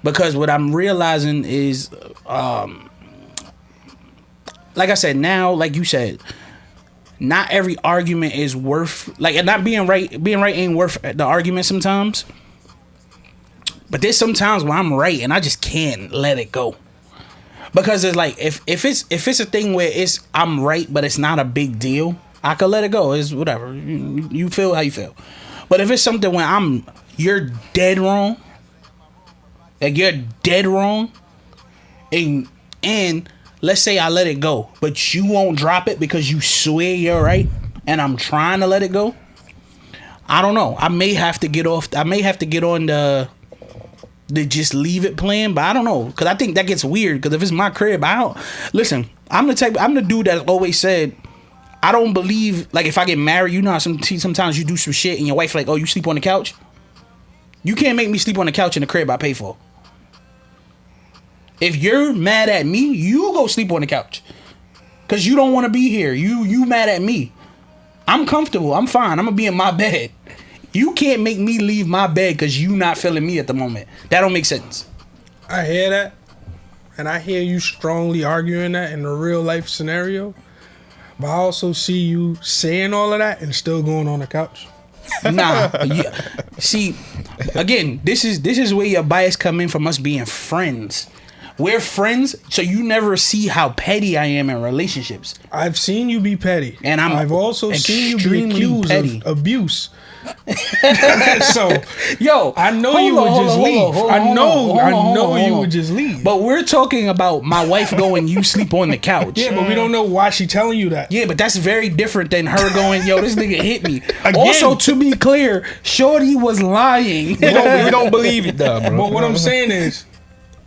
Because what I'm realizing is, like I said, now, like you said, not every argument is worth, like, not being right ain't worth the argument sometimes. But there's sometimes where I'm right and I just can't let it go. Because it's like, if it's a thing where I'm right but it's not a big deal, I could let it go. It's whatever. You feel how you feel. But if it's something where you're dead wrong, like you're dead wrong, and let's say I let it go, but you won't drop it because you swear you're right, and I'm trying to let it go, I don't know. I may have to get off. I may have to get on the just leave it plan, but I don't know, because I think that gets weird. Because if it's my crib, listen. I'm the dude that always said, I don't believe, like, if I get married, you know how sometimes you do some shit and your wife like, oh, you sleep on the couch? You can't make me sleep on the couch in the crib I pay for. If you're mad at me, you go sleep on the couch. Because you don't want to be here. You mad at me. I'm comfortable. I'm fine. I'm going to be in my bed. You can't make me leave my bed because you not feeling me at the moment. That don't make sense. I hear that. and I hear you strongly arguing that in a real life scenario, but I also see you saying all of that and still going on the couch. Nah, see, again, this is where your bias come in from us being friends. We're friends, so you never see how petty I am in relationships. I've seen you be petty, And I've also seen you be extremely accused petty. of abuse. So, Yo, I know you would just leave. I know you would just leave. But we're talking about my wife going, you sleep on the couch. Yeah, but we don't know why she telling you that. Yeah, but that's very different than her going, yo, this nigga hit me. Again. Also, to be clear, Shorty was lying. We don't believe it, though, bro. But what I'm saying is,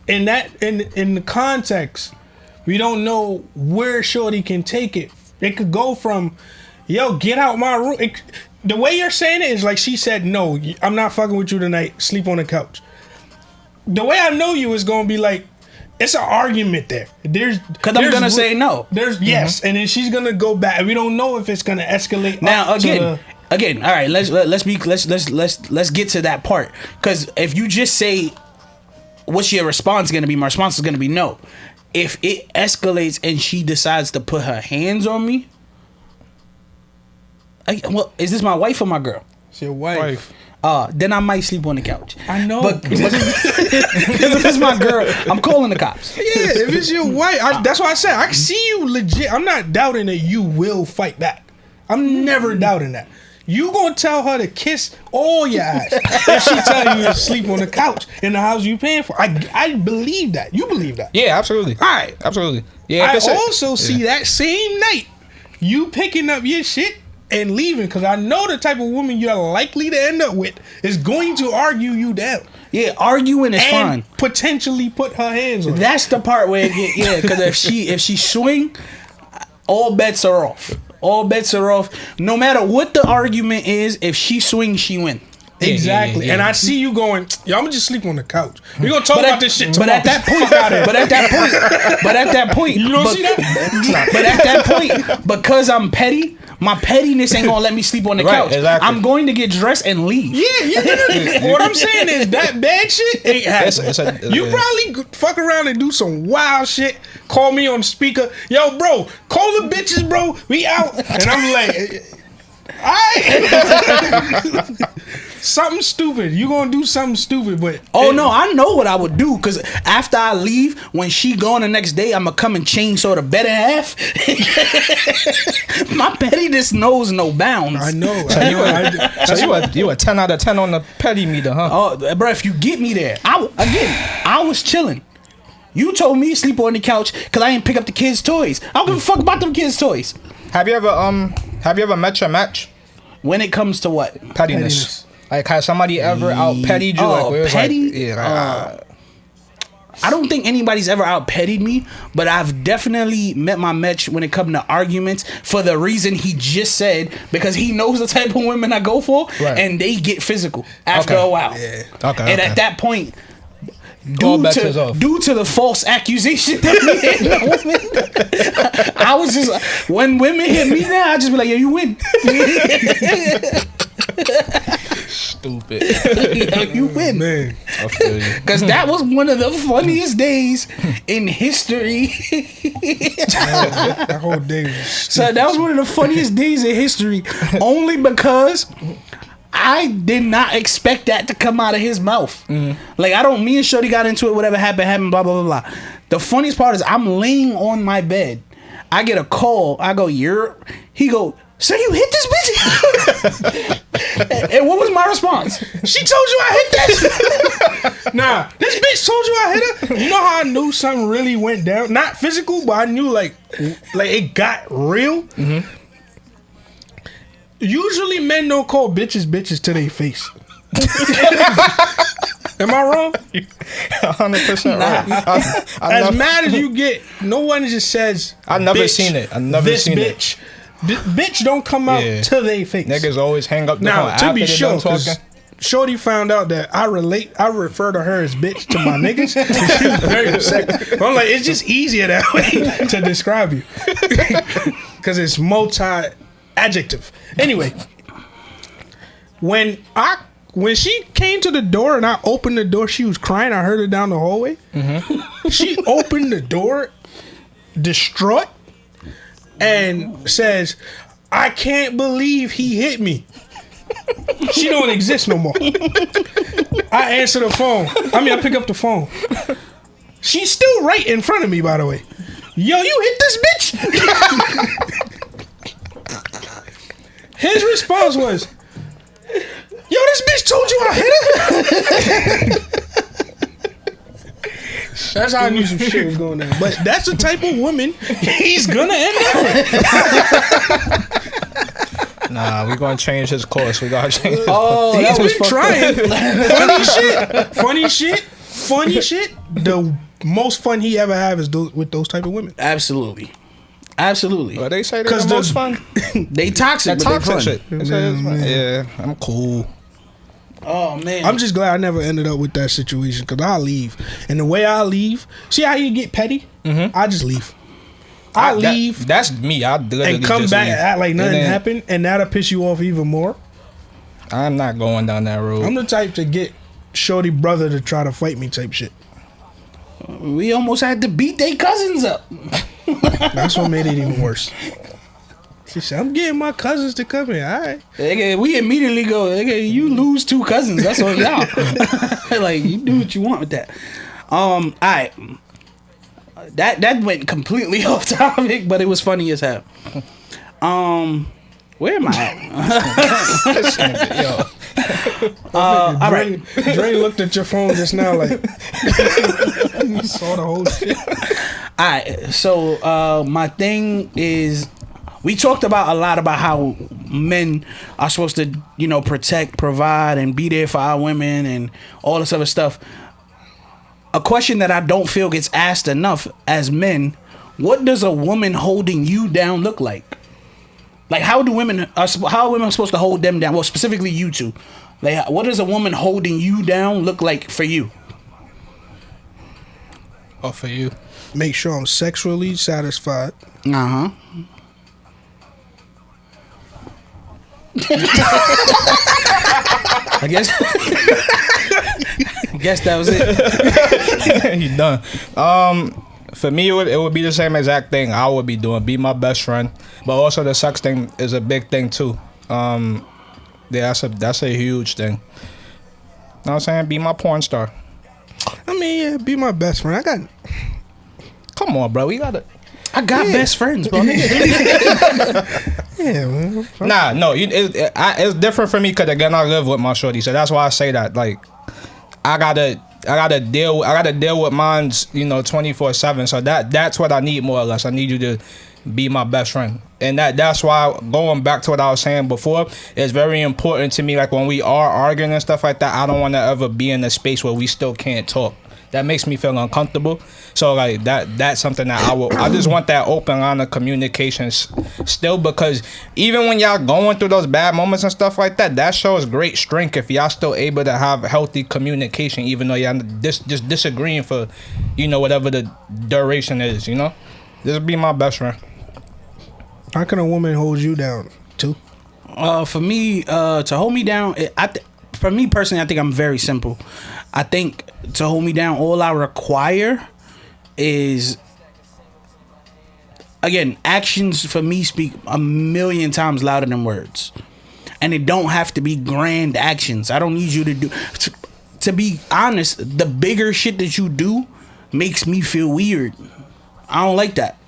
in the context, we don't know where Shorty can take it. It could go from, yo, get out my room. The way you're saying it is like she said, no, I'm not fucking with you tonight. Sleep on the couch. The way I know you is gonna be like, it's an argument there. Because I'm gonna say no. Yes, and then she's gonna go back. We don't know if it's gonna escalate. Now up to again, all right. Let's get to that part. Because if you just say, what's your response gonna be? My response is gonna be no. If it escalates and she decides to put her hands on me, well, is this my wife or my girl? it's your wife. Then I might sleep on the couch. I know. But because if it's my girl, I'm calling the cops. Yeah, if it's your wife, that's why I said I see you legit. I'm not doubting that you will fight back. I'm never doubting that. You gonna tell her to kiss all your ass if she tell you to sleep on the couch in the house you paying for. I believe that. You believe that? Yeah, absolutely. All right. Absolutely. Yeah. I if it's a- also see that same night you picking up your shit and leaving, because I know the type of woman you're likely to end up with is going to argue you down. Yeah, arguing is And fine. potentially put her hands on you. That's the part where it get, because if she swing, all bets are off. All bets are off. No matter what the argument is, if she swings, she win. Exactly. yeah. And I see you going, yo, I'm gonna just sleep on the couch. We're gonna talk about this shit But tomorrow. at that point, You don't see that? But at that point, because I'm petty, my pettiness ain't gonna let me sleep on the Right, couch. exactly. I'm going to get dressed and leave. Yeah. What I'm saying is that bad shit ain't happening. You probably fuck around and do some wild shit. Call me on speaker. Yo, bro, call the bitches, bro. We out. And I'm like, alright. Something stupid. You gonna do something stupid, but Oh no, I know what I would do, because after I leave, when she gone the next day, I'm gonna come and chainsaw the bed in half. My pettiness knows no bounds. I know. So you a 10 out of 10 on the petty meter, huh? Oh, bro, if you get me there, I was chilling. You told me to sleep on the couch because I didn't pick up the kids' toys. I don't give a fuck about them kids' toys. Have you ever met your match? When it comes to what? Pettiness. Like, has somebody ever out pettied you? Oh, where it's petty? Like, I don't think anybody's ever out pettied me, but I've definitely met my match when it comes to arguments for the reason he just said, because he knows the type of women I go for, Right. and they get physical after Okay. a while. Yeah. Okay. And at that point, All bets is off. due to the false accusation that we hit the women, I was just, when women hit me now, I just be like, yeah, you win. stupid. You win. Man. I feel you. Because that was one of the funniest days in history. That whole day was So that was one of the funniest days in history, only because I did not expect that to come out of his mouth. Like, me and Shorty got into it, whatever happened, blah, blah, blah, blah. The funniest part is I'm laying on my bed. I get a call. I go, he go, so you hit this bitch? And what was my response? She told you I hit that. Nah, this bitch told you I hit her. You know how I knew something really went down? Not physical, but I knew like it got real. Mm-hmm. Usually men don't call bitches to their face. Am I wrong? 100% right. As mad as you get, no one just says. I never bitch, seen it. I never this seen bitch. it. This bitch don't come out Yeah. to their face. Niggas always hang up the Now, phone to after be they sure, done 'cause talking. Shorty found out that I refer to her as bitch to my niggas. She was very upset. I'm like, it's just easier that way to describe you. Because it's multi-adjective. Anyway, when I when she came to the door and I opened the door, she was crying. I heard her down the hallway. Mm-hmm. She opened the door, distraught, and says, "I can't believe he hit me." She don't exist no more. I answer the phone. I pick up the phone. She's still right in front of me, by the way. Yo, you hit this bitch? His response was, "Yo, this bitch told you I hit her." That's how I knew some shit was going on. But that's the type of woman he's gonna end up with. Nah, we gonna change his course. We gotta change. Oh, He's that was been trying. Funny shit. The most fun he ever have is with those type of women. Absolutely. But they say they're the most fun. They toxic, That but they toxic fun. shit. They say it's fun. Yeah, I'm cool. Oh man, I'm just glad I never ended up with that situation because I'll leave. And the way I leave, see how you get petty? Mm-hmm. I just leave. I leave. That's me. I literally and come just back leave. and act like nothing happened, and that'll piss you off even more. I'm not going down that road. I'm the type to get shorty brother to try to fight me type shit. we almost had to beat their cousins up. That's what made it even worse. She said, "I'm getting my cousins to come in." All right. Nigga, we immediately go, nigga, you lose 2 cousins. That's on y'all. Like, you do what you want with that. All right. That went completely off topic, but it was funny as hell. Where am I at? All right. Dre looked at your phone just now like you saw the whole shit. All right. So my thing is, we talked about a lot about how men are supposed to, protect, provide, and be there for our women and all this other stuff. A question that I don't feel gets asked enough as men: what does a woman holding you down look like? Like, how are women supposed to hold them down? Well, specifically you two. Like, what does a woman holding you down look like for you? Oh, for you. Make sure I'm sexually satisfied. Uh-huh. I guess that was it. He done. For me, it would be the same exact thing I would be doing. Be my best friend, but also the sex thing is a big thing too. Yeah, that's a huge thing. Know what I'm saying? Be my porn star. Yeah, be my best friend. Come on, bro. We gotta. I got best friends, bro. Yeah, man. Nah, no, it's different for me because again I live with my shorty, so that's why I say that. Like, I gotta deal with mine's 24/7. So that's what I need more or less. I need you to be my best friend, and that's why going back to what I was saying before, it's very important to me. Like when we are arguing and stuff like that, I don't want to ever be in a space where we still can't talk. That makes me feel uncomfortable. So like that's something that I just want that open line of communication still, because even when y'all going through those bad moments and stuff like that shows great strength if y'all still able to have healthy communication, even though y'all just disagreeing for whatever the duration is. This would be my best friend. How can a woman hold you down too? For me, to hold me down, for me personally, I think I'm very simple. I think to hold me down, all I require is, again, actions for me speak a million times louder than words. And it don't have to be grand actions. I don't need you to do... To be honest, the bigger shit that you do makes me feel weird. I don't like that.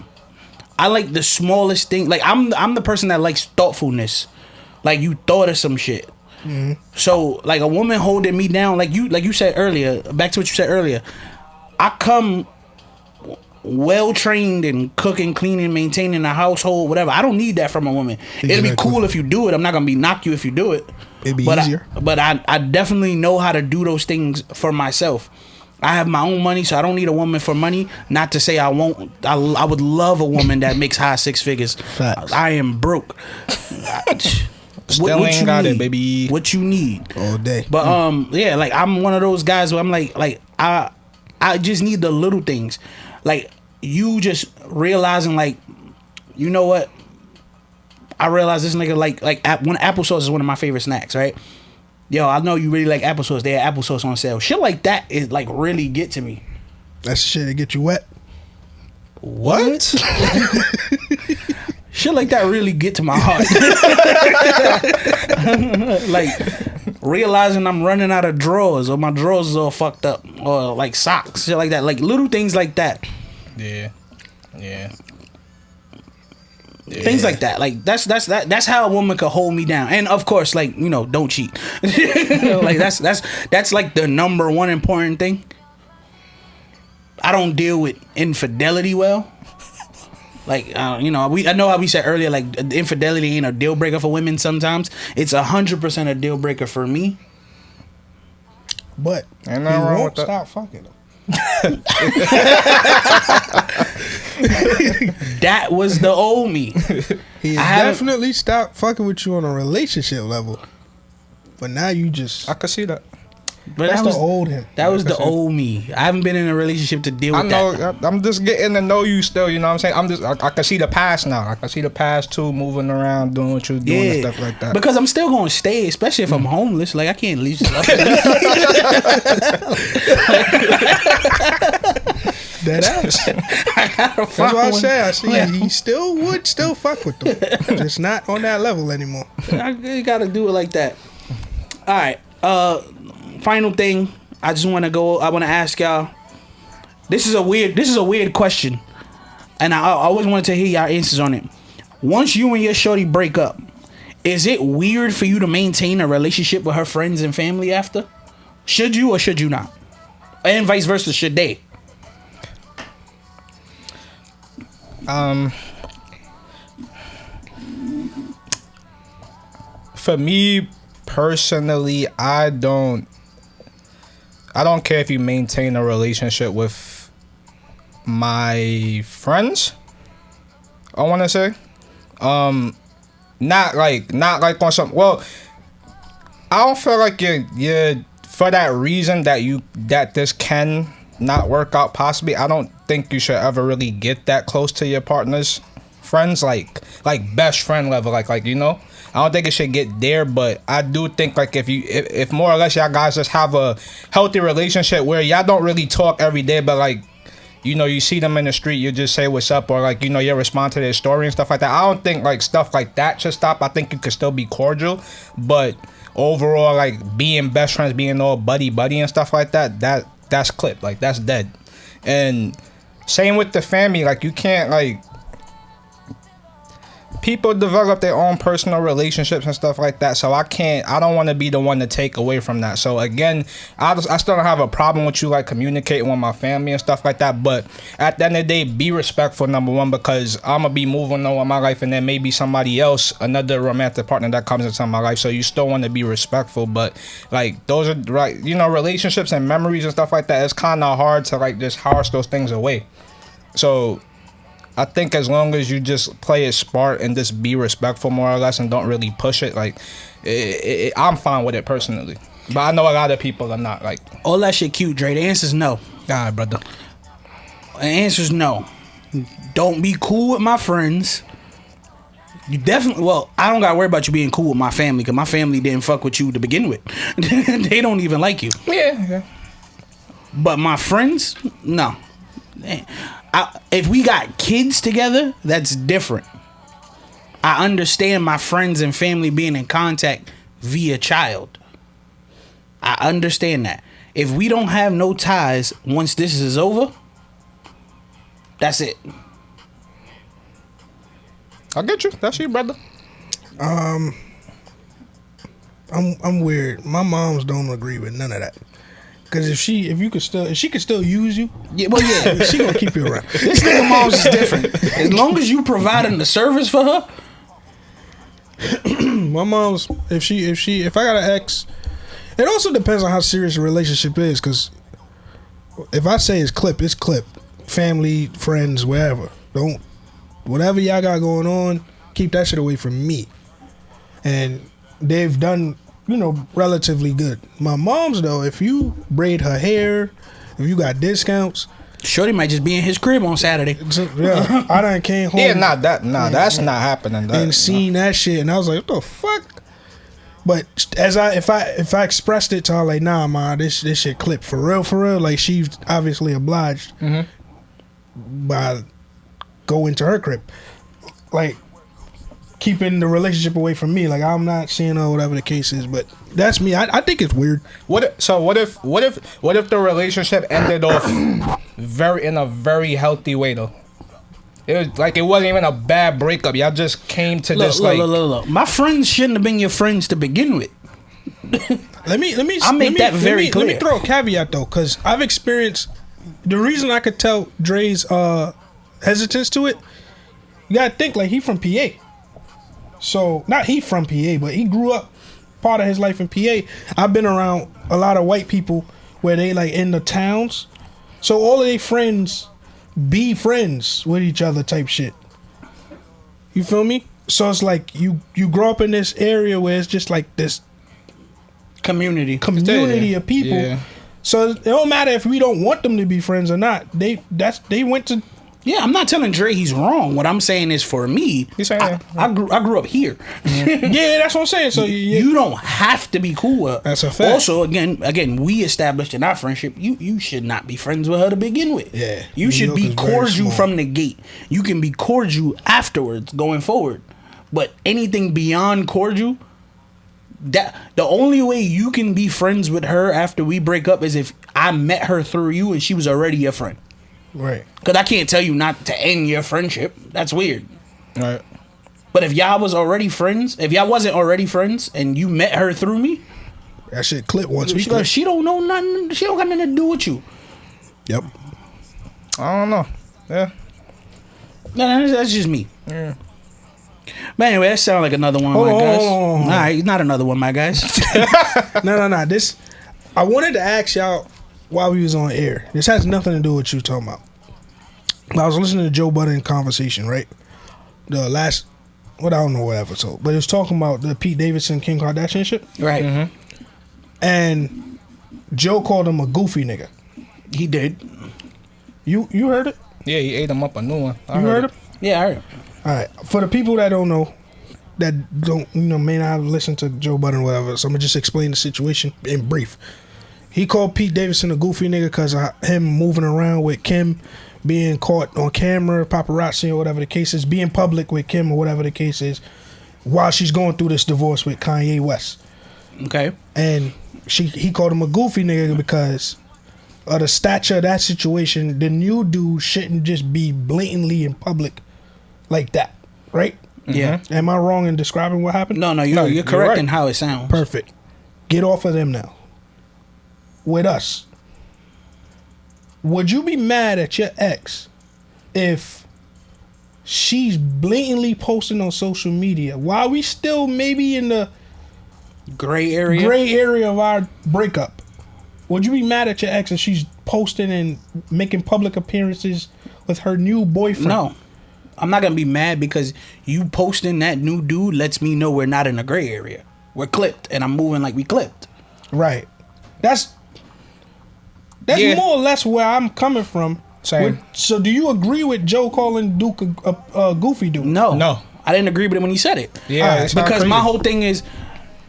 I like the smallest thing. Like, I'm the person that likes thoughtfulness. Like, you thought of some shit. Mm-hmm. So, like, a woman holding me down, like you said earlier, back to what you said earlier, I come well trained in cooking, cleaning, maintaining a household, whatever. I don't need that from a woman. Exactly. It'll be cool if you do it. I'm not gonna knock you if you do it. It'd be easier. But I definitely know how to do those things for myself. I have my own money, so I don't need a woman for money. Not to say I won't. I would love a woman that makes high 6 figures. Facts. I am broke. Still ain't got it, baby. What you need all day. But yeah, like I'm one of those guys where I'm like I just need the little things. Like you just realizing, like, you know what? I realize this nigga like when applesauce is one of my favorite snacks, right? yo, I know you really like applesauce. They have applesauce on sale. Shit like that is like really get to me. That's shit that get you wet. What? Shit like that really get to my heart. Like realizing I'm running out of drawers, or my drawers is all fucked up, or like socks, shit like that. Like little things like that. Yeah. Things like that. Like that's how a woman could hold me down. And of course, like, you know, don't cheat. Like that's like the number one important thing. I don't deal with infidelity well. Like, you know, I know how we said earlier, like, infidelity ain't a deal breaker for women sometimes. It's 100% a deal breaker for me. But Ain't he nothing wrong won't with that. stop fucking them. That was the old me. He definitely stopped fucking with you on a relationship level. But now you just... I could see that. But That's that was the old him. That was the old me. I haven't been in a relationship to deal with I know. that. I'm just getting to know you still. You know what I'm saying? I can see the past now. I can see the past too, moving around, doing what you're doing and stuff like that. Because I'm still gonna stay, especially if I'm homeless. Like I can't leave stuff. Dead ass. I gotta That's what I one. said. I see he still would fuck with them. Just not on that level anymore. You gotta do it like that. All right. Final thing. I want to ask y'all. This is a weird question, and I always wanted to hear y'all answers on it. Once you and your shorty break up, is it weird for you to maintain a relationship with her friends and family after? Should you or should you not? And vice versa, should they? For me personally, I don't care if you maintain a relationship with my friends. I want to say, not like on some. Well, I don't feel like you're for that reason that this can not work out possibly. I don't think you should ever really get that close to your partner's friends, like best friend level, like you know. I don't think it should get there, but I do think like if more or less y'all guys just have a healthy relationship where y'all don't really talk every day, but like, you know, you see them in the street, you just say what's up, or like, you know, you respond to their story and stuff like that. I don't think like stuff like that should stop. I think you could still be cordial, but overall, like being best friends, being all buddy and stuff like that's clipped. Like that's dead. And same with the family. Like you can't like. People develop their own personal relationships and stuff like that, so I don't want to be the one to take away from that. So again, I still don't have a problem with you like communicating with my family and stuff like that, but at the end of the day, be respectful, number one, because I'm gonna be moving on with my life, and then maybe somebody else, another romantic partner that comes into my life, so you still want to be respectful. But like those are right, you know, relationships and memories and stuff like that, it's kind of hard to like just harsh those things away. So I think as long as you just play it smart and just be respectful more or less and don't really push it, like I'm fine with it personally. But I know a lot of people are not. Like All that shit cute, Dre. The answer's no. all right, brother. The answer's no. Don't be cool with my friends. You definitely, well, I don't gotta worry about you being cool with my family, because my family didn't fuck with you to begin with. They don't even like you. Yeah. But my friends, no. If we got kids together, that's different. I understand my friends and family being in contact via child. I understand that. If we don't have no ties once this is over, that's it. I get you. That's you, brother. I'm weird. My moms don't agree with none of that. Cause if she could still use you, Yeah, well, yeah. she gonna keep you around. This nigga mom's is different. As long as you providing the service for her. My mom's if I got an ex, it also depends on how serious the relationship is. Cause if I say it's clip, family, friends, wherever. Don't whatever y'all got going on, keep that shit away from me. And they've done, you know, relatively good. My mom's though, if you braid her hair, if you got discounts, Shorty might just be in his crib on Saturday. yeah, I done came home. Yeah, that's not happening. And seen that shit, and I was like, what the fuck? But if I expressed it to her like, nah, ma, this shit clip for real, like she's obviously obliged by going to her crib, like keeping the relationship away from me. Like I'm not seeing her, whatever the case is. But that's me. I think it's weird. What if the relationship ended off in a very healthy way though? It was like it wasn't even a bad breakup. Y'all just came to this like. Look. My friends shouldn't have been your friends to begin with. Let me clear. Let me throw a caveat though, because I've experienced the reason I could tell Dre's hesitance to it. You gotta think like he from PA. So not he from PA, but he grew up part of his life in PA. I've been around a lot of white people where they like in the towns, so all of their friends be friends with each other type shit. You feel me? So it's like you grow up in this area where it's just like this community of people. Yeah. So it don't matter if we don't want them to be friends or not. They went to. Yeah, I'm not telling Dre he's wrong. What I'm saying is, for me, I grew up here. Yeah, that's what I'm saying. So you don't have to be cool with her. That's a fact. Also, again, we established in our friendship, you should not be friends with her to begin with. Yeah, you should be cordial from the gate. You can be cordial afterwards, going forward. But anything beyond cordial, that the only way you can be friends with her after we break up is if I met her through you and she was already your friend. Right. Because I can't tell you not to end your friendship. That's weird. Right. But if y'all wasn't already friends and you met her through me, that shit clip once we clip. She don't know nothing. She don't got nothing to do with you. Yep. I don't know. Yeah. No, that's just me. Yeah. But anyway, that sounds like another one, my guys. Nah, not another one, my guys. No. This, I wanted to ask y'all while we was on air. This has nothing to do with you talking about. I was listening to Joe Budden conversation, right? The last, I don't know what episode, but it was talking about the Pete Davidson Kim Kardashian shit. Right. Mm-hmm. And Joe called him a goofy nigga. He did. You heard it? Yeah, he ate him up a new one. You heard it? Yeah, I heard it. All right. For the people that don't know, that don't, may not have listened to Joe Budden or whatever, so I'm going to just explain the situation in brief. He called Pete Davidson a goofy nigga because of him moving around with Kim, being caught on camera, paparazzi or whatever the case is, being public with Kim or whatever the case is, while she's going through this divorce with Kanye West. Okay. And he called him a goofy nigga because of the stature of that situation. The new dude shouldn't just be blatantly in public like that, right? Yeah. Am I wrong in describing what happened? No, you're correct right in how it sounds. Perfect. Get off of them now. With us, would you be mad at your ex if she's blatantly posting on social media while we still maybe in the gray area of our breakup? Would you be mad at your ex if she's posting and making public appearances with her new boyfriend? No. I'm not going to be mad because you posting that new dude lets me know we're not in a gray area. We're clipped and I'm moving like we clipped. Right. That's more or less where I'm coming from. Same. So do you agree with Joe calling Duke a goofy dude? No. I didn't agree with him when he said it. Yeah, because my whole thing is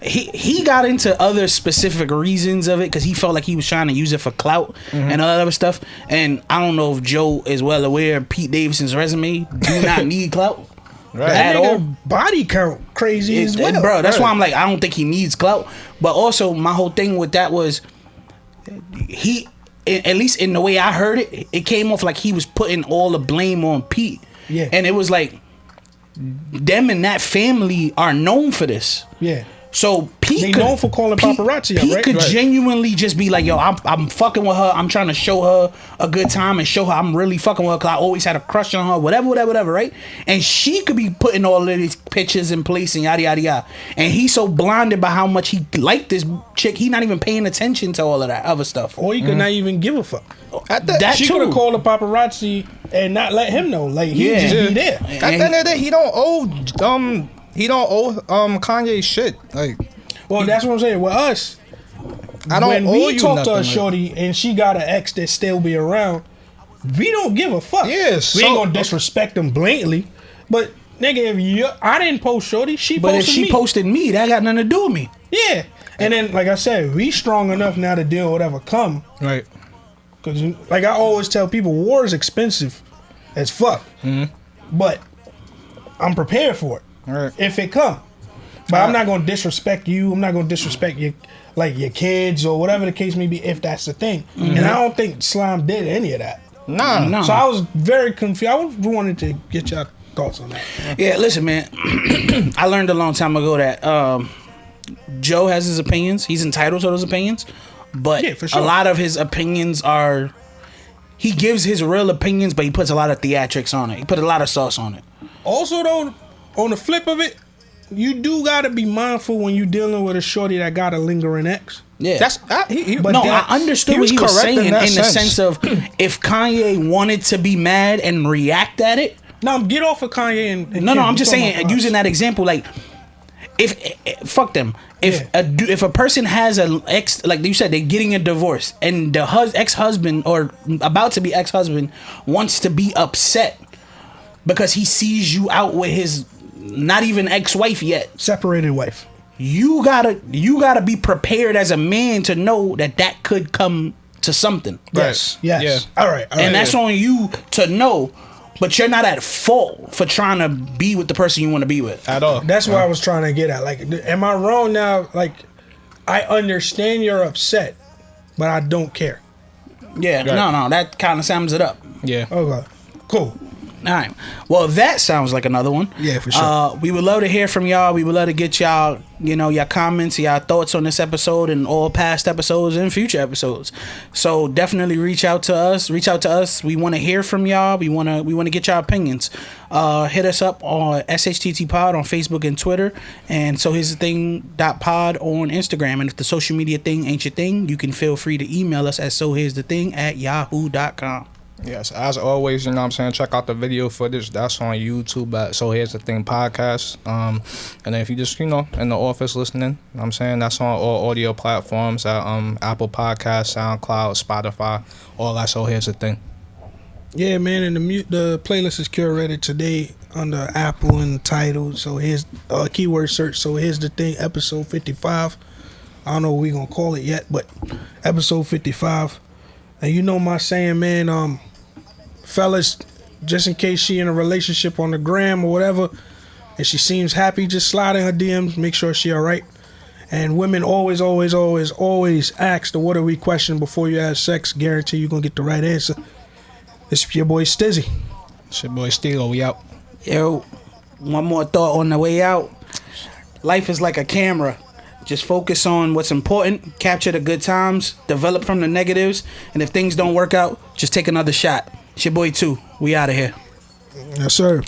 he got into other specific reasons of it because he felt like he was trying to use it for clout and all that other stuff. And I don't know if Joe is well aware of Pete Davidson's resume do not need clout. Right. At all. Body count crazy as well. Bro, that's why I'm like, I don't think he needs clout. But also, my whole thing with that was he, at least in the way I heard it, it came off like he was putting all the blame on Pete. Yeah. And it was like, them and that family are known for this. Yeah. So Pete they known for calling paparazzi up, Pete right? could genuinely just be like, yo, I'm fucking with her. I'm trying to show her a good time and show her I'm really fucking with her because I always had a crush on her, whatever, right? And she could be putting all of these pictures in place and yada, yada, yada. And he's so blinded by how much he liked this chick, he not even paying attention to all of that other stuff. Or he could not even give a fuck. That she could have called the paparazzi and not let him know. Like, he just be there. At the end of the day, he don't owe Kanye shit. Like, well, that's what I'm saying. With us, I don't when owe we you talk to a nothing, shorty and she got an ex that still be around, we don't give a fuck. Yes, we ain't gonna disrespect them blatantly. But nigga, I didn't post shorty, she posted me. But if she posted me, that got nothing to do with me. Yeah. And then, like I said, we strong enough now to deal with whatever come. Right. Because, like I always tell people, war is expensive as fuck. But I'm prepared for it. Right. If it come. But I'm not going to disrespect you. I'm not going to disrespect your kids or whatever the case may be if that's the thing. And I don't think Slime did any of that. Nah. No. So I was very confused. I wanted to get your thoughts on that. Yeah, listen, man. I learned a long time ago that Joe has his opinions. He's entitled to those opinions. But Yeah, for sure. a lot of his opinions are... He gives his real opinions, but he puts a lot of theatrics on it. He put a lot of sauce on it. Also, though, on the flip of it, you do got to be mindful when you dealing with a shorty that got a lingering ex. Yeah. That's But No, that- I understood he what was he was correct saying in in that the sense. sense of if Kanye wanted to be mad and react at it. Now, get off of Kanye and No, Kim. I'm We just talking saying, about using us. that example, like, if fuck them. If Yeah. if a person has an ex, like you said, they're getting a divorce, and the ex-husband or about to be ex-husband wants to be upset because he sees you out with his not even ex-wife yet. Separated wife. You gotta be prepared as a man to know that could come to something. Yes. Right. Yes. Yeah. All right. And that's on you to know, but you're not at fault for trying to be with the person you want to be with. At all. That's what I was trying to get at. Like, am I wrong now? Like, I understand you're upset, but I don't care. Yeah, no, that kind of sums it up. Yeah. Okay. Cool. All right. Well, that sounds like another one. Yeah, for sure. We would love to hear from y'all. We would love to get y'all, your comments, y'all thoughts on this episode and all past episodes and future episodes. So definitely reach out to us. We want to hear from y'all. We want to get y'all opinions. Hit us up on SHTT Pod on Facebook and Twitter, and so here's the thing .pod on Instagram. And if the social media thing ain't your thing, you can feel free to email us at sohere'sthething@yahoo.com. Yes, as always, you know what I'm saying, check out the video footage. That's on YouTube at So Here's the Thing Podcast. And then if you just, in the office listening, you know what I'm saying, that's on all audio platforms at Apple Podcasts, SoundCloud, Spotify, all that. So Here's the Thing. Yeah, man, and the playlist is curated today under Apple and Tidal. So here's keyword search. So here's the thing, episode 55. I don't know what we're gonna call it yet, but episode 55. And you know my saying, man, fellas, just in case she in a relationship on the gram or whatever, and she seems happy, just slide in her DMs, make sure she all right. And women always ask the what are we question before you have sex. Guarantee you're gonna get the right answer. It's your boy Stizzy. It's your boy Steelo. We out. Yo, one more thought on the way out. Life is like a camera. Just focus on what's important, capture the good times, develop from the negatives, and if things don't work out, just take another shot. It's your boy 2. We out of here. Yes, sir.